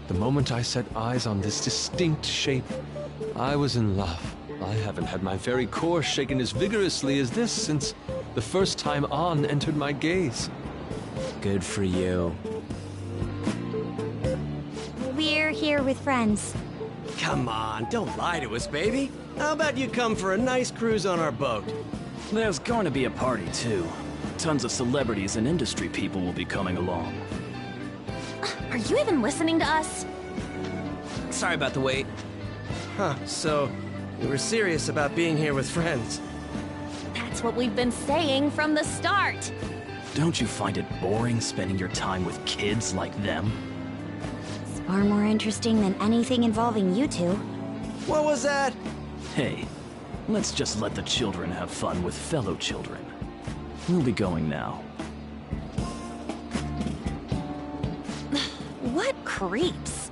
Speaker 9: The moment I set eyes on this distinct shape, I was in love. I haven't had my very core shaken as vigorously as this since the first time On entered my gaze.
Speaker 11: Good for you.
Speaker 5: We're here with friends.
Speaker 12: Come on, don't lie to us, baby. How about you come for a nice cruise on our boat?
Speaker 13: There's going to be a party, too. Tons of celebrities and industry people will be coming along.
Speaker 14: Are you even listening to us?
Speaker 11: Sorry about the wait.
Speaker 12: Huh, so you were serious about being here with friends.
Speaker 14: That's what we've been saying from the start.
Speaker 13: Don't you find it boring spending your time with kids like them?
Speaker 5: It's far more interesting than anything involving you two.
Speaker 12: What was that?
Speaker 13: Hey, let's just let the children have fun with fellow children. We'll be going now.
Speaker 14: What creeps?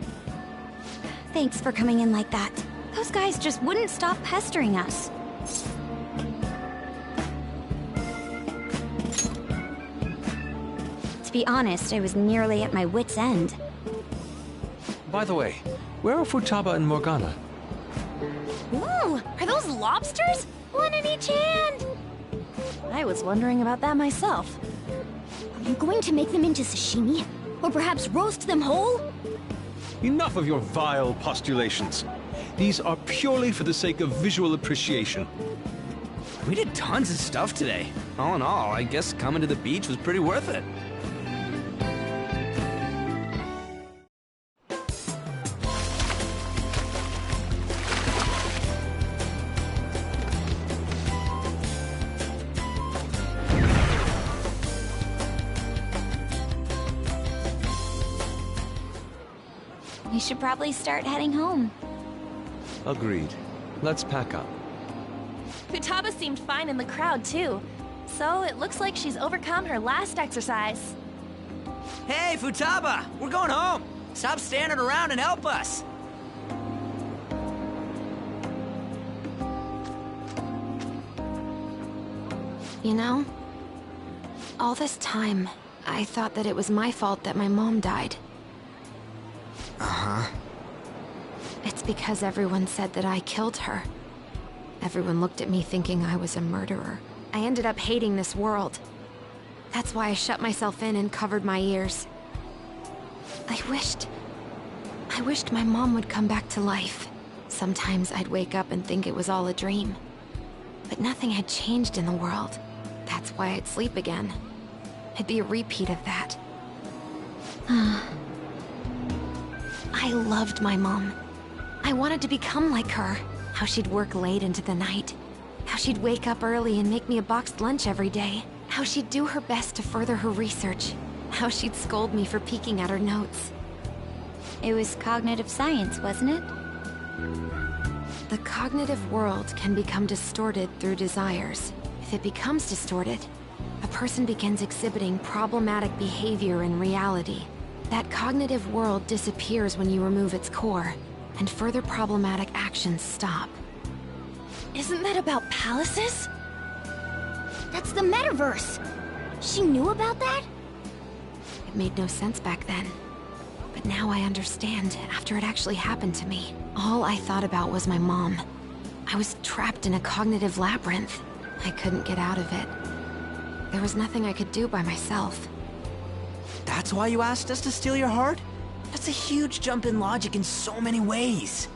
Speaker 5: Thanks for coming in like that. Those guys just wouldn't stop pestering us. To be honest, I was nearly at my wit's end.
Speaker 9: By the way, where are Futaba and Morgana?
Speaker 14: Ooh, are those lobsters? One in each hand! I was wondering about that myself.
Speaker 16: Are you going to make them into sashimi? Or perhaps roast them whole?
Speaker 9: Enough of your vile postulations. These are purely for the sake of visual appreciation.
Speaker 11: We did tons of stuff today. All in all, I guess coming to the beach was pretty worth it.
Speaker 5: We should probably start heading home.
Speaker 9: Agreed. Let's pack up.
Speaker 14: Futaba seemed fine in the crowd, too. So it looks like she's overcome her last exercise.
Speaker 11: Hey, Futaba! We're going home! Stop standing around and help us!
Speaker 4: You know, all this time, I thought that it was my fault that my mom died.
Speaker 10: Uh-huh.
Speaker 4: It's because everyone said that I killed her. Everyone looked at me thinking I was a murderer. I ended up hating this world. That's why I shut myself in and covered my ears. I wished my mom would come back to life. Sometimes I'd wake up and think it was all a dream. But nothing had changed in the world. That's why I'd sleep again. It'd be a repeat of that. I loved my mom. I wanted to become like her. How she'd work late into the night. How she'd wake up early and make me a boxed lunch every day. How she'd do her best to further her research. How she'd scold me for peeking at her notes.
Speaker 5: It was cognitive science, wasn't it?
Speaker 4: The cognitive world can become distorted through desires. If it becomes distorted, a person begins exhibiting problematic behavior in reality. That cognitive world disappears when you remove its core, and further problematic actions stop.
Speaker 19: Isn't that about palaces?
Speaker 16: That's the metaverse! She knew about that?
Speaker 4: It made no sense back then. But now I understand, after it actually happened to me. All I thought about was my mom. I was trapped in a cognitive labyrinth. I couldn't get out of it. There was nothing I could do by myself.
Speaker 11: That's why you asked us to steal your heart? That's a huge jump in logic in so many ways.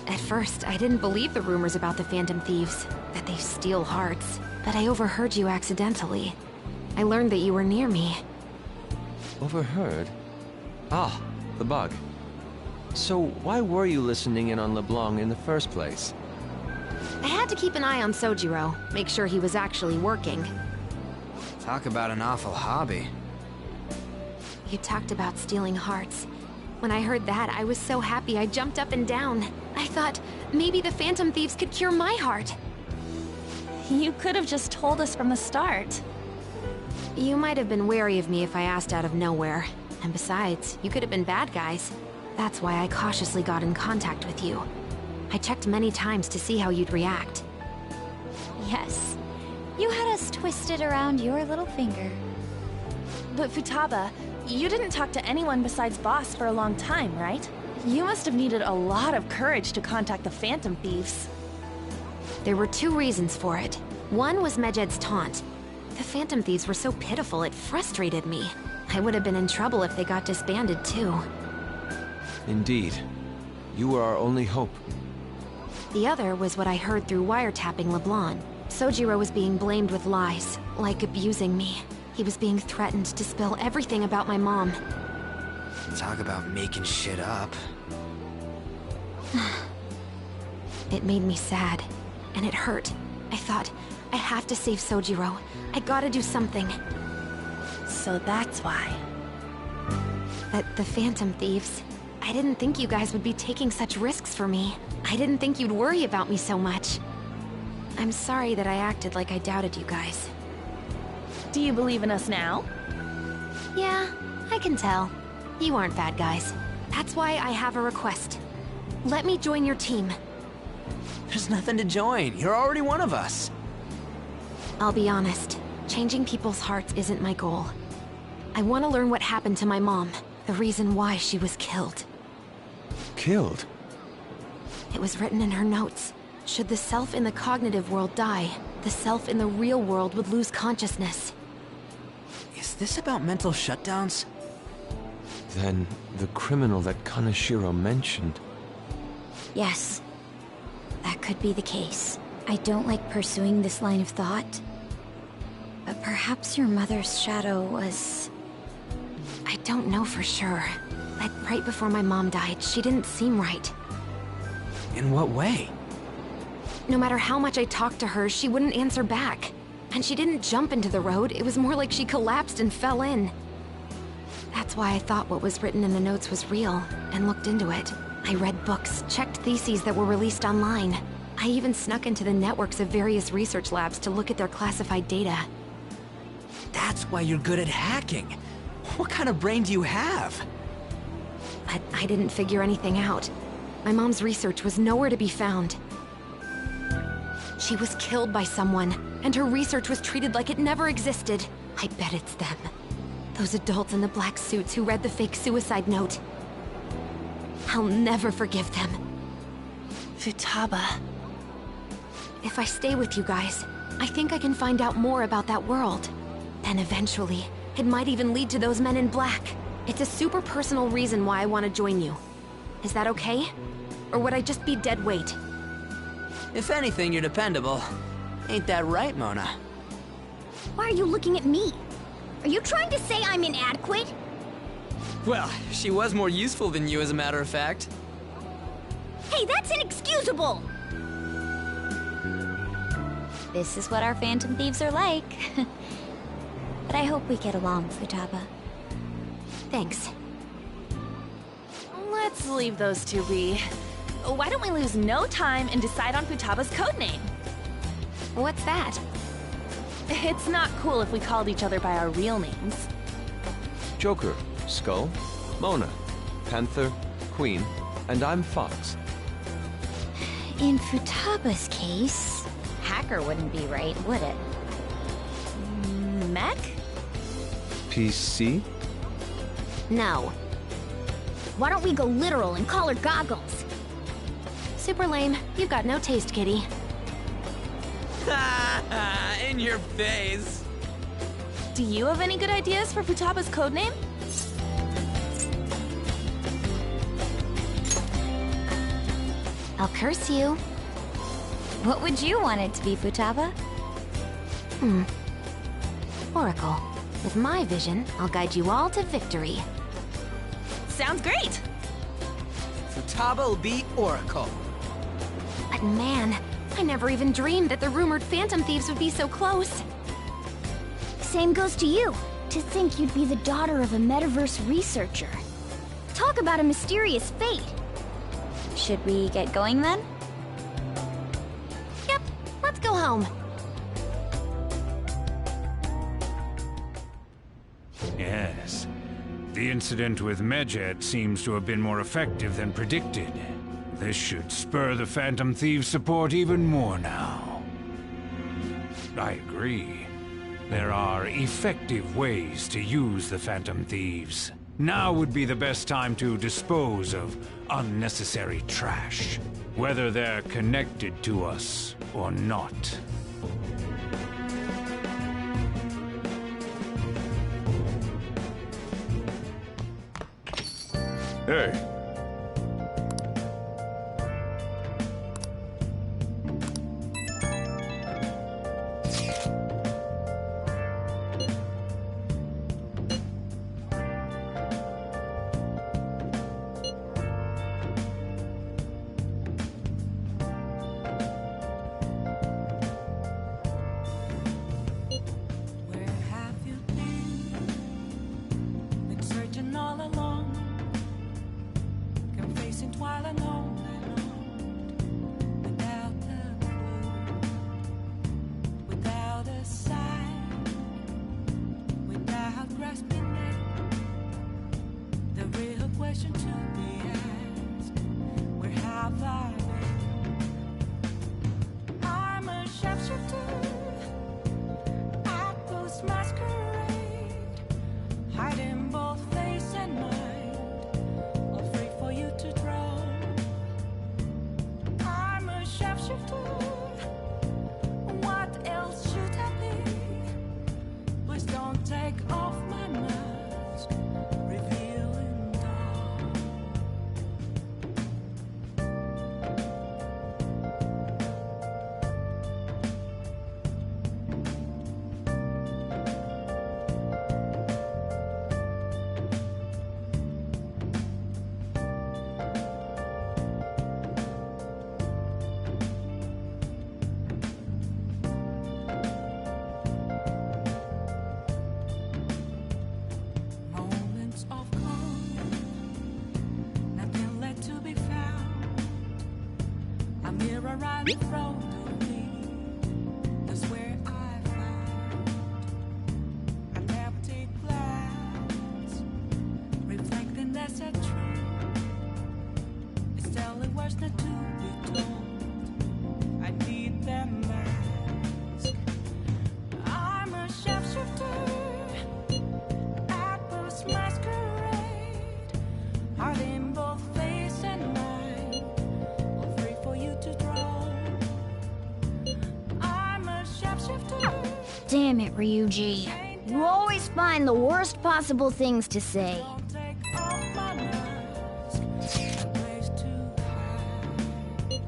Speaker 4: At first, I didn't believe the rumors about the Phantom Thieves, that they steal hearts. But I overheard you accidentally. I learned that you were near me.
Speaker 9: Overheard? Ah, the bug. So why were you listening in on LeBlanc in the first place?
Speaker 4: I had to keep an eye on Sojiro, make sure he was actually working.
Speaker 11: Talk about an awful hobby.
Speaker 4: You talked about stealing hearts. When I heard that, I was so happy I jumped up and down. I thought, maybe the Phantom Thieves could cure my heart.
Speaker 14: You could have just told us from the start.
Speaker 4: You might have been wary of me if I asked out of nowhere. And besides, you could have been bad guys. That's why I cautiously got in contact with you. I checked many times to see how you'd react.
Speaker 5: Yes. You had us twisted around your little finger.
Speaker 14: But Futaba, you didn't talk to anyone besides Boss for a long time, right? You must have needed a lot of courage to contact the Phantom Thieves.
Speaker 4: There were two reasons for it. One was Medjed's taunt. The Phantom Thieves were so pitiful it frustrated me. I would have been in trouble if they got disbanded too.
Speaker 9: Indeed. You were our only hope.
Speaker 4: The other was what I heard through wiretapping LeBlanc. Sojiro was being blamed with lies, like abusing me. He was being threatened to spill everything about my mom.
Speaker 11: Talk about making shit up.
Speaker 4: It made me sad, and it hurt. I thought, I have to save Sojiro. I gotta do something.
Speaker 14: So that's why.
Speaker 4: But the Phantom Thieves, I didn't think you guys would be taking such risks for me. I didn't think you'd worry about me so much. I'm sorry that I acted like I doubted you guys.
Speaker 14: Do you believe in us now?
Speaker 4: Yeah, I can tell. You aren't bad guys. That's why I have a request. Let me join your team.
Speaker 11: There's nothing to join. You're already one of us.
Speaker 4: I'll be honest. Changing people's hearts isn't my goal. I want to learn what happened to my mom. The reason why she was killed.
Speaker 9: Killed?
Speaker 4: It was written in her notes. Should the self in the cognitive world die, the self in the real world would lose consciousness.
Speaker 11: Is this about mental shutdowns?
Speaker 9: Then the criminal that Kaneshiro mentioned.
Speaker 5: Yes. That could be the case. I don't like pursuing this line of thought. But perhaps your mother's shadow was...
Speaker 4: I don't know for sure. But right before my mom died, she didn't seem right.
Speaker 11: In what way?
Speaker 4: No matter how much I talked to her, she wouldn't answer back. And she didn't jump into the road, it was more like she collapsed and fell in. That's why I thought what was written in the notes was real, and looked into it. I read books, checked theses that were released online. I even snuck into the networks of various research labs to look at their classified data.
Speaker 11: That's why you're good at hacking. What kind of brain do you have?
Speaker 4: But I didn't figure anything out. My mom's research was nowhere to be found. She was killed by someone, and her research was treated like it never existed. I bet it's them. Those adults in the black suits who read the fake suicide note. I'll never forgive them.
Speaker 14: Futaba.
Speaker 4: If I stay with you guys, I think I can find out more about that world. Then eventually, it might even lead to those men in black. It's a super personal reason why I want to join you. Is that okay? Or would I just be dead weight?
Speaker 11: If anything, you're dependable. Ain't that right, Mona?
Speaker 16: Why are you looking at me? Are you trying to say I'm inadequate?
Speaker 11: Well, she was more useful than you, as a matter of fact.
Speaker 16: Hey, that's inexcusable!
Speaker 5: This is what our Phantom Thieves are like. But I hope we get along, Futaba.
Speaker 4: Thanks.
Speaker 14: Let's leave those two be. Why don't we lose no time and decide on Futaba's codename?
Speaker 4: What's that?
Speaker 14: It's not cool if we called each other by our real names.
Speaker 9: Joker, Skull, Mona, Panther, Queen, and I'm Fox.
Speaker 5: In Futaba's case, Hacker wouldn't be right, would it?
Speaker 14: Mech?
Speaker 9: PC?
Speaker 4: No.
Speaker 16: Why don't we go literal and call her Goggles?
Speaker 4: Super lame. You've got no taste, kitty.
Speaker 11: In your face.
Speaker 14: Do you have any good ideas for Futaba's codename?
Speaker 4: I'll curse you.
Speaker 5: What would you want it to be, Futaba?
Speaker 4: Oracle. With my vision, I'll guide you all to victory.
Speaker 14: Sounds great!
Speaker 11: Futaba will be Oracle.
Speaker 4: But man, I never even dreamed that the rumored Phantom Thieves would be so close.
Speaker 16: Same goes to you. To think you'd be the daughter of a metaverse researcher. Talk about a mysterious fate.
Speaker 5: Should we get going then?
Speaker 4: Yep, let's go home.
Speaker 22: Yes. The incident with Medjed seems to have been more effective than predicted. This should spur the Phantom Thieves' support even more now. I agree. There are effective ways to use the Phantom Thieves. Now would be the best time to dispose of unnecessary trash, whether they're connected to us or not.
Speaker 6: Hey.
Speaker 1: Where have you been? Been searching all along, confessing while alone without a clue, without a sign, without grasping it. The real question to be asked: where have I been? I'm a shapeshifter. Masquerade, hiding both face and mind, all free for you to draw. I'm a shapeshifter. What else should I be? Please don't take off my mask, revealing dawn. Moments of calm, nothing left to be found. A mirror right in front of me, that's where I found an empty glass, reflecting that's a truth. It's telling words not to be told. I need that mask. I'm a shapeshifter. Masquerade, hiding both face and mind, all free for you to draw. I'm a shapeshifter.
Speaker 16: Damn it, Ryuji. You always find the worst possible things to say.
Speaker 1: Don't take off my mask, a place to hide.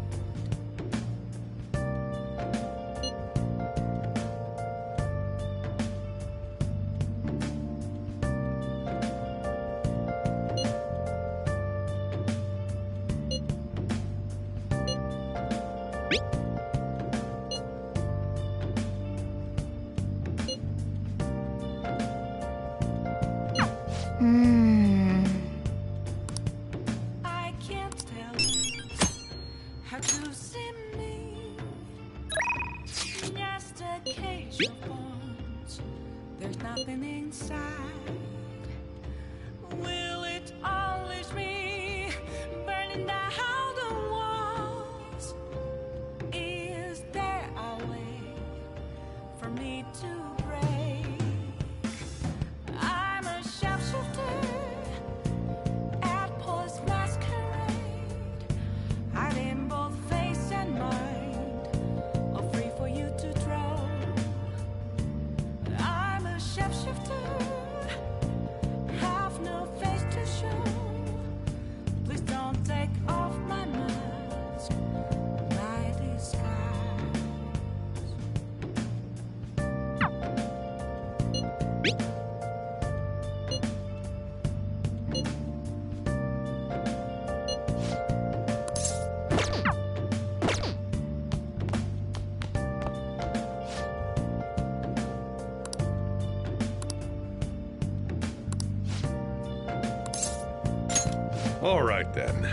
Speaker 1: I can't tell you how to see me. Just a cage of bones. There's nothing inside. Will it always be burning down the walls? Is there a way for me to break? I'm a sharpshooter at Police Masquerade. Hiding both face and mind, all free for you to draw. I'm a sharpshooter, have no face to show. Please don't take off my mask, my disguise.
Speaker 6: All right, then.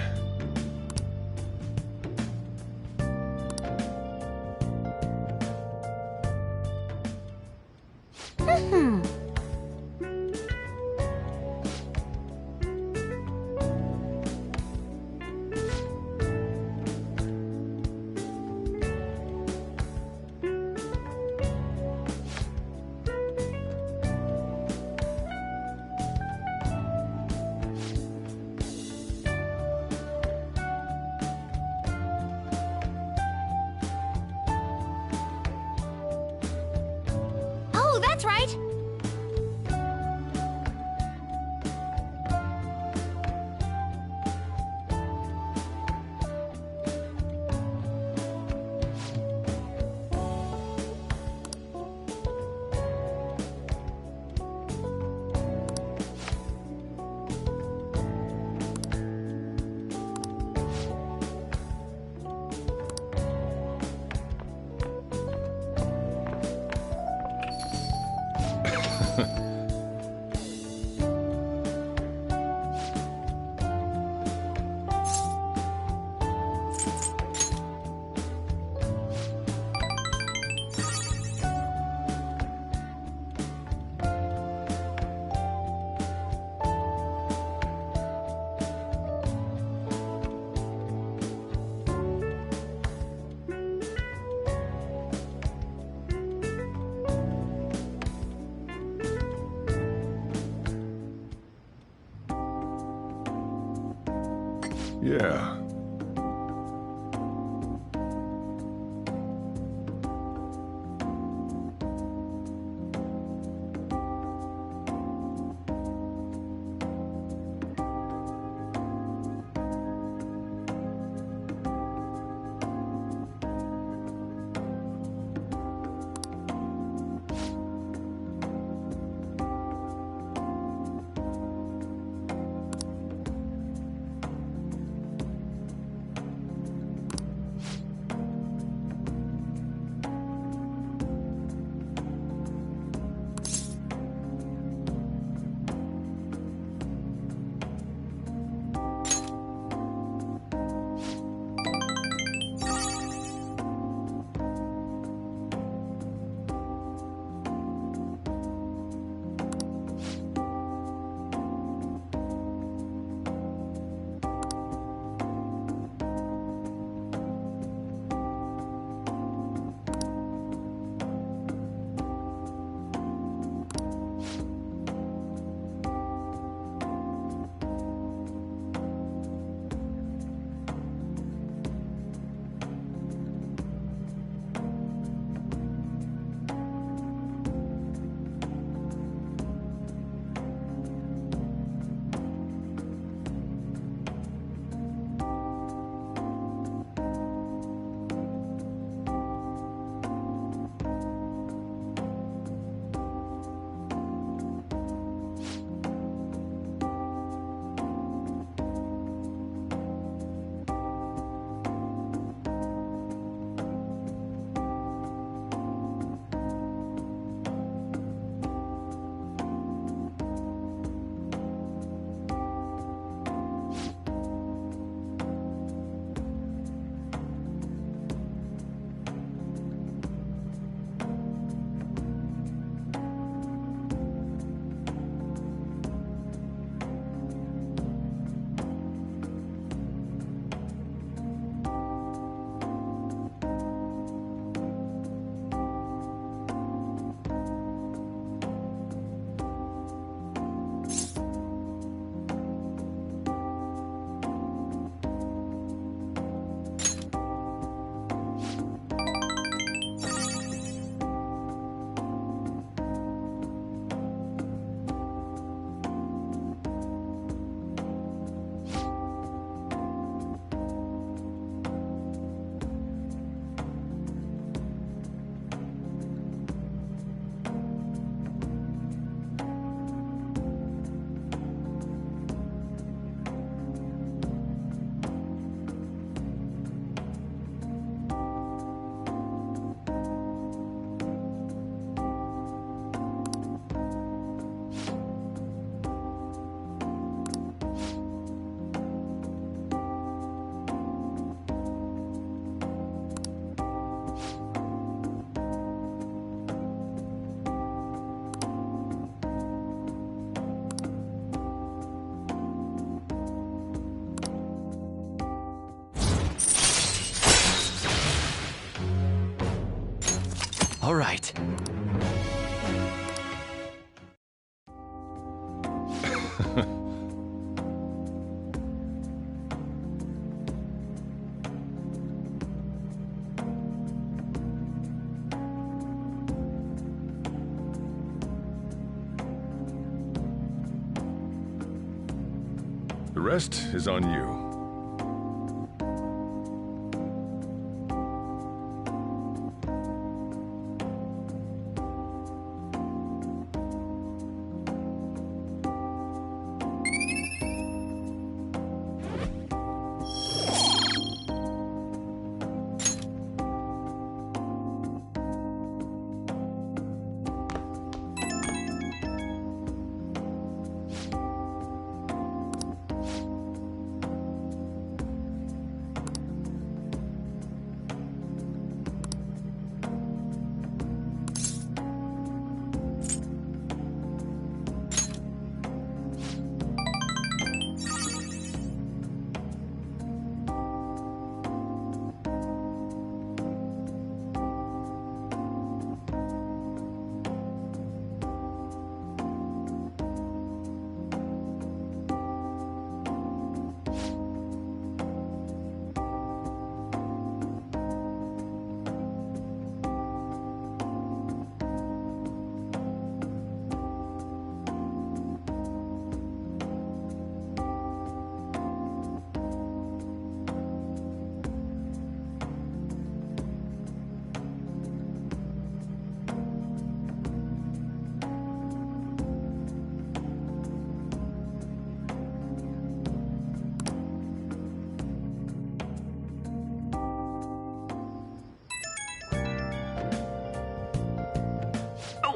Speaker 16: Oh, that's right!
Speaker 6: Yeah.
Speaker 10: All right.
Speaker 6: The rest is on you.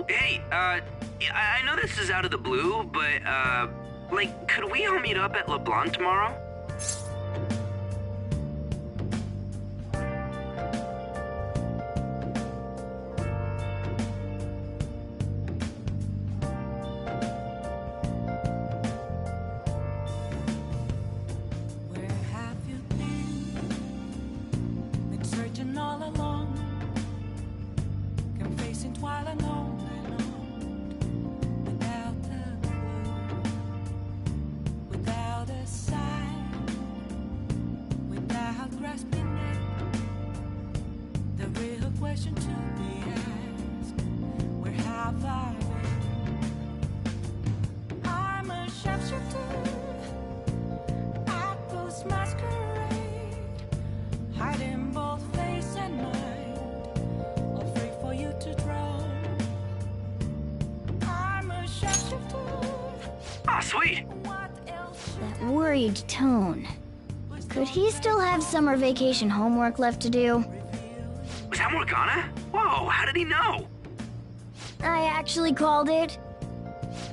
Speaker 11: Hey, I know this is out of the blue, but, like, could we all meet up at LeBlanc tomorrow?
Speaker 1: Where have you been? Been searching all along, confessing while alone. Question to be asked, where have I been? I'm a sharpshooter at Ghost Masquerade, hiding both face and mind, afraid for you to draw. I'm a sharpshooter.
Speaker 11: Ah, sweet.
Speaker 16: That worried tone. Could he still have summer vacation homework left to do?
Speaker 11: Was that Morgana? Whoa, how did he know?
Speaker 16: I actually called it.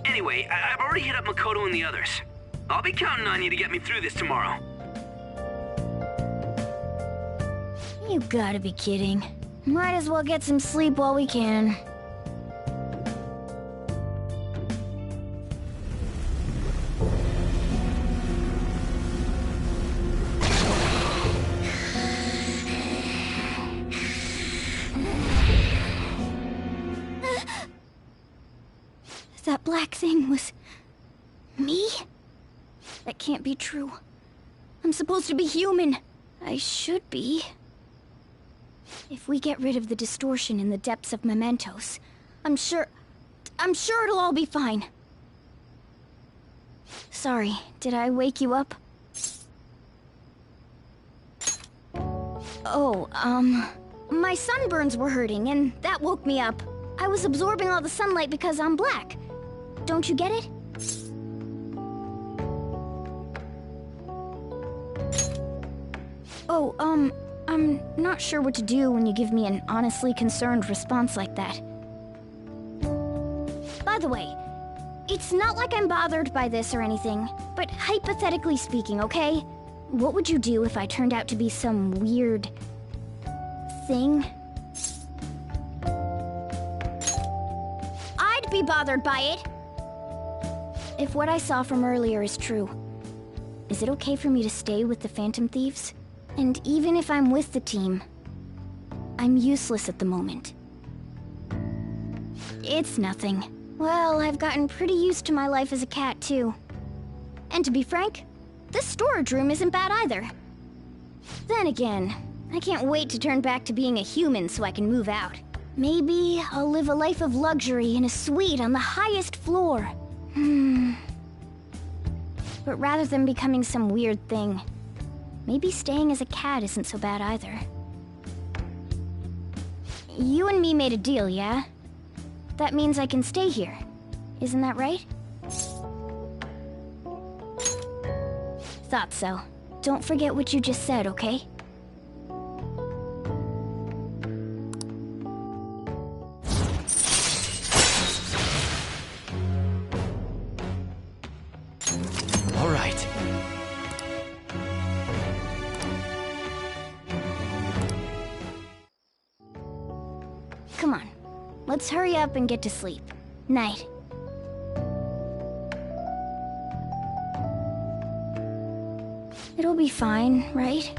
Speaker 11: Anyway, I've already hit up Makoto and the others. I'll be counting on you to get me through this tomorrow.
Speaker 16: You gotta be kidding. Might as well get some sleep while we can. That black thing was... me? That can't be true. I'm supposed to be human. I should be. If we get rid of the distortion in the depths of mementos, I'm sure it'll all be fine. Sorry, did I wake you up? Oh, my sunburns were hurting, and that woke me up. I was absorbing all the sunlight because I'm black. Don't you get it? Oh, I'm not sure what to do when you give me an honestly concerned response like that. By the way, it's not like I'm bothered by this or anything, but hypothetically speaking, okay? What would you do if I turned out to be some weird... thing? I'd be bothered by it! If what I saw from earlier is true, is it okay for me to stay with the Phantom Thieves? And even if I'm with the team, I'm useless at the moment. It's nothing. Well, I've gotten pretty used to my life as a cat, too. And to be frank, this storage room isn't bad either. Then again, I can't wait to turn back to being a human so I can move out. Maybe I'll live a life of luxury in a suite on the highest floor. But rather than becoming some weird thing, maybe staying as a cat isn't so bad either. You and me made a deal, yeah? That means I can stay here. Isn't that right? Thought so. Don't forget what you just said, okay?
Speaker 11: All right.
Speaker 16: Come on. Let's hurry up and get to sleep. Night. It'll be fine, right?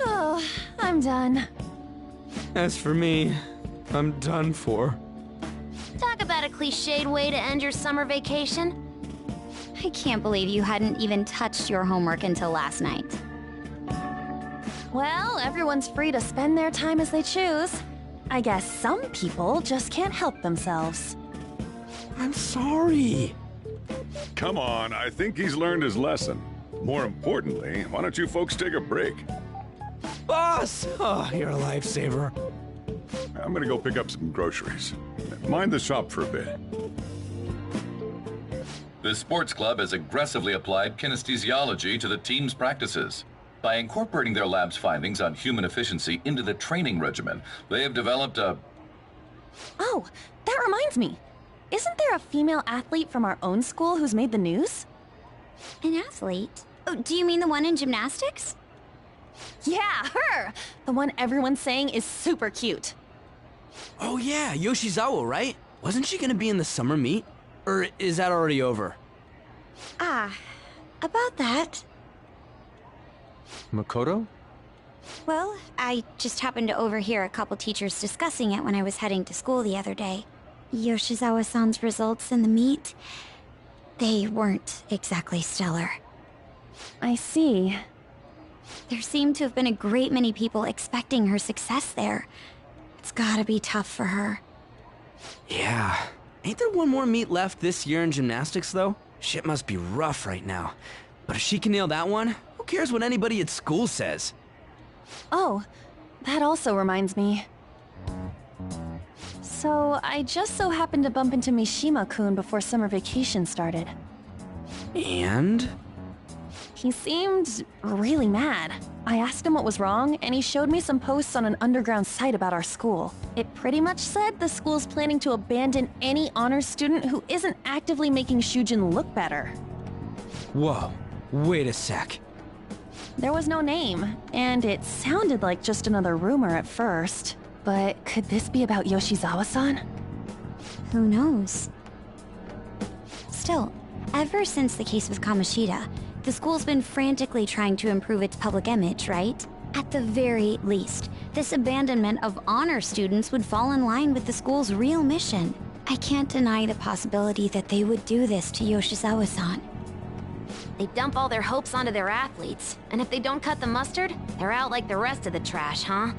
Speaker 14: Oh, I'm done.
Speaker 7: As for me, I'm done for.
Speaker 19: Talk about a cliched way to end your summer vacation.
Speaker 5: I can't believe you hadn't even touched your homework until last night.
Speaker 14: Well, everyone's free to spend their time as they choose. I guess some people just can't help themselves.
Speaker 7: I'm sorry.
Speaker 6: Come on, I think he's learned his lesson. More importantly, why don't you folks take a break?
Speaker 7: Boss! Oh, you're a lifesaver.
Speaker 6: I'm gonna go pick up some groceries. Mind the shop for a bit.
Speaker 2: The sports club has aggressively applied kinesthesiology to the team's practices. By incorporating their lab's findings on human efficiency into the training regimen, they have developed a...
Speaker 14: Oh, that reminds me. Isn't there a female athlete from our own school who's made the news?
Speaker 5: An athlete? Oh, do you mean the one in gymnastics?
Speaker 14: Yeah, her! The one everyone's saying is super cute.
Speaker 11: Oh yeah, Yoshizawa, right? Wasn't she gonna be in the summer meet? Or is that already over?
Speaker 5: About that.
Speaker 9: Makoto?
Speaker 5: Well, I just happened to overhear a couple teachers discussing it when I was heading to school the other day. Yoshizawa-san's results in the meet, they weren't exactly stellar.
Speaker 14: I see.
Speaker 5: There seemed to have been a great many people expecting her success there. It's gotta be tough for her.
Speaker 11: Yeah. Ain't there one more meet left this year in gymnastics, though? Shit must be rough right now. But if she can nail that one, who cares what anybody at school says?
Speaker 14: Oh, that also reminds me. So, I just so happened to bump into Mishima-kun before summer vacation started.
Speaker 11: And?
Speaker 14: He seemed really mad. I asked him what was wrong, and he showed me some posts on an underground site about our school. It pretty much said the school's planning to abandon any honors student who isn't actively making Shujin look better.
Speaker 11: Whoa, wait a sec.
Speaker 14: There was no name, and it sounded like just another rumor at first. But could this be about Yoshizawa-san?
Speaker 5: Who knows? Still, ever since the case with Kamoshida, the school's been frantically trying to improve its public image, right? At the very least, this abandonment of honor students would fall in line with the school's real mission. I can't deny the possibility that they would do this to Yoshizawa-san.
Speaker 19: They dump all their hopes onto their athletes, and if they don't cut the mustard, they're out like the rest of the trash, huh?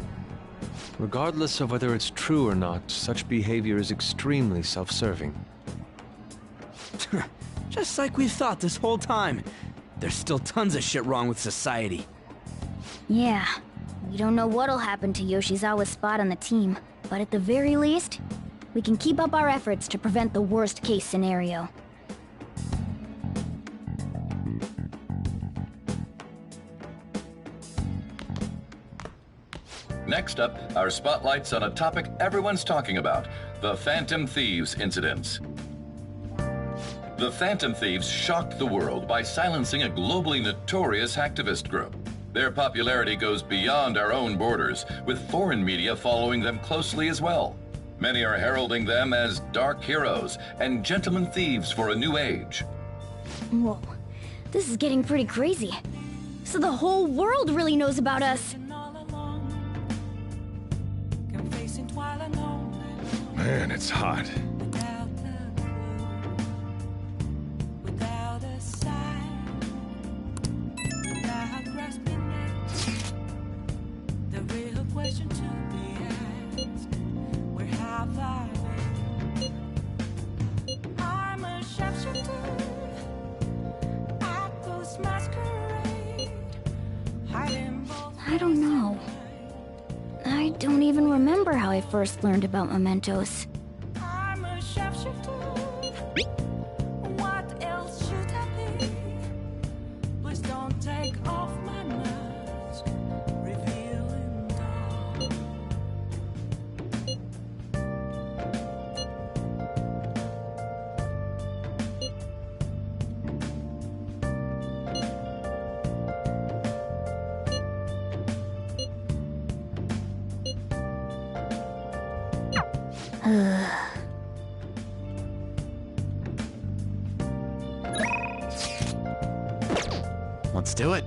Speaker 9: Regardless of whether it's true or not, such behavior is extremely self-serving.
Speaker 11: Just like we thought this whole time. There's still tons of shit wrong with society.
Speaker 16: Yeah. We don't know what'll happen to Yoshizawa's spot on the team, but at the very least, we can keep up our efforts to prevent the worst-case scenario.
Speaker 2: Next up, our spotlights on a topic everyone's talking about, the Phantom Thieves incidents. The Phantom Thieves shocked the world by silencing a globally notorious hacktivist group. Their popularity goes beyond our own borders, with foreign media following them closely as well. Many are heralding them as dark heroes and gentlemen thieves for a new age.
Speaker 16: Whoa, this is getting pretty crazy. So the whole world really knows about us.
Speaker 6: Man, it's hot.
Speaker 1: The real question to be asked, where have I been? I'm a sharpshooter at this masquerade, hiding both.
Speaker 16: I don't know. I don't even remember how I first learned about mementos.
Speaker 1: I'm a sharpshooter. What else should I be? Please don't take off my mask, revealing dark.
Speaker 11: Let's do it.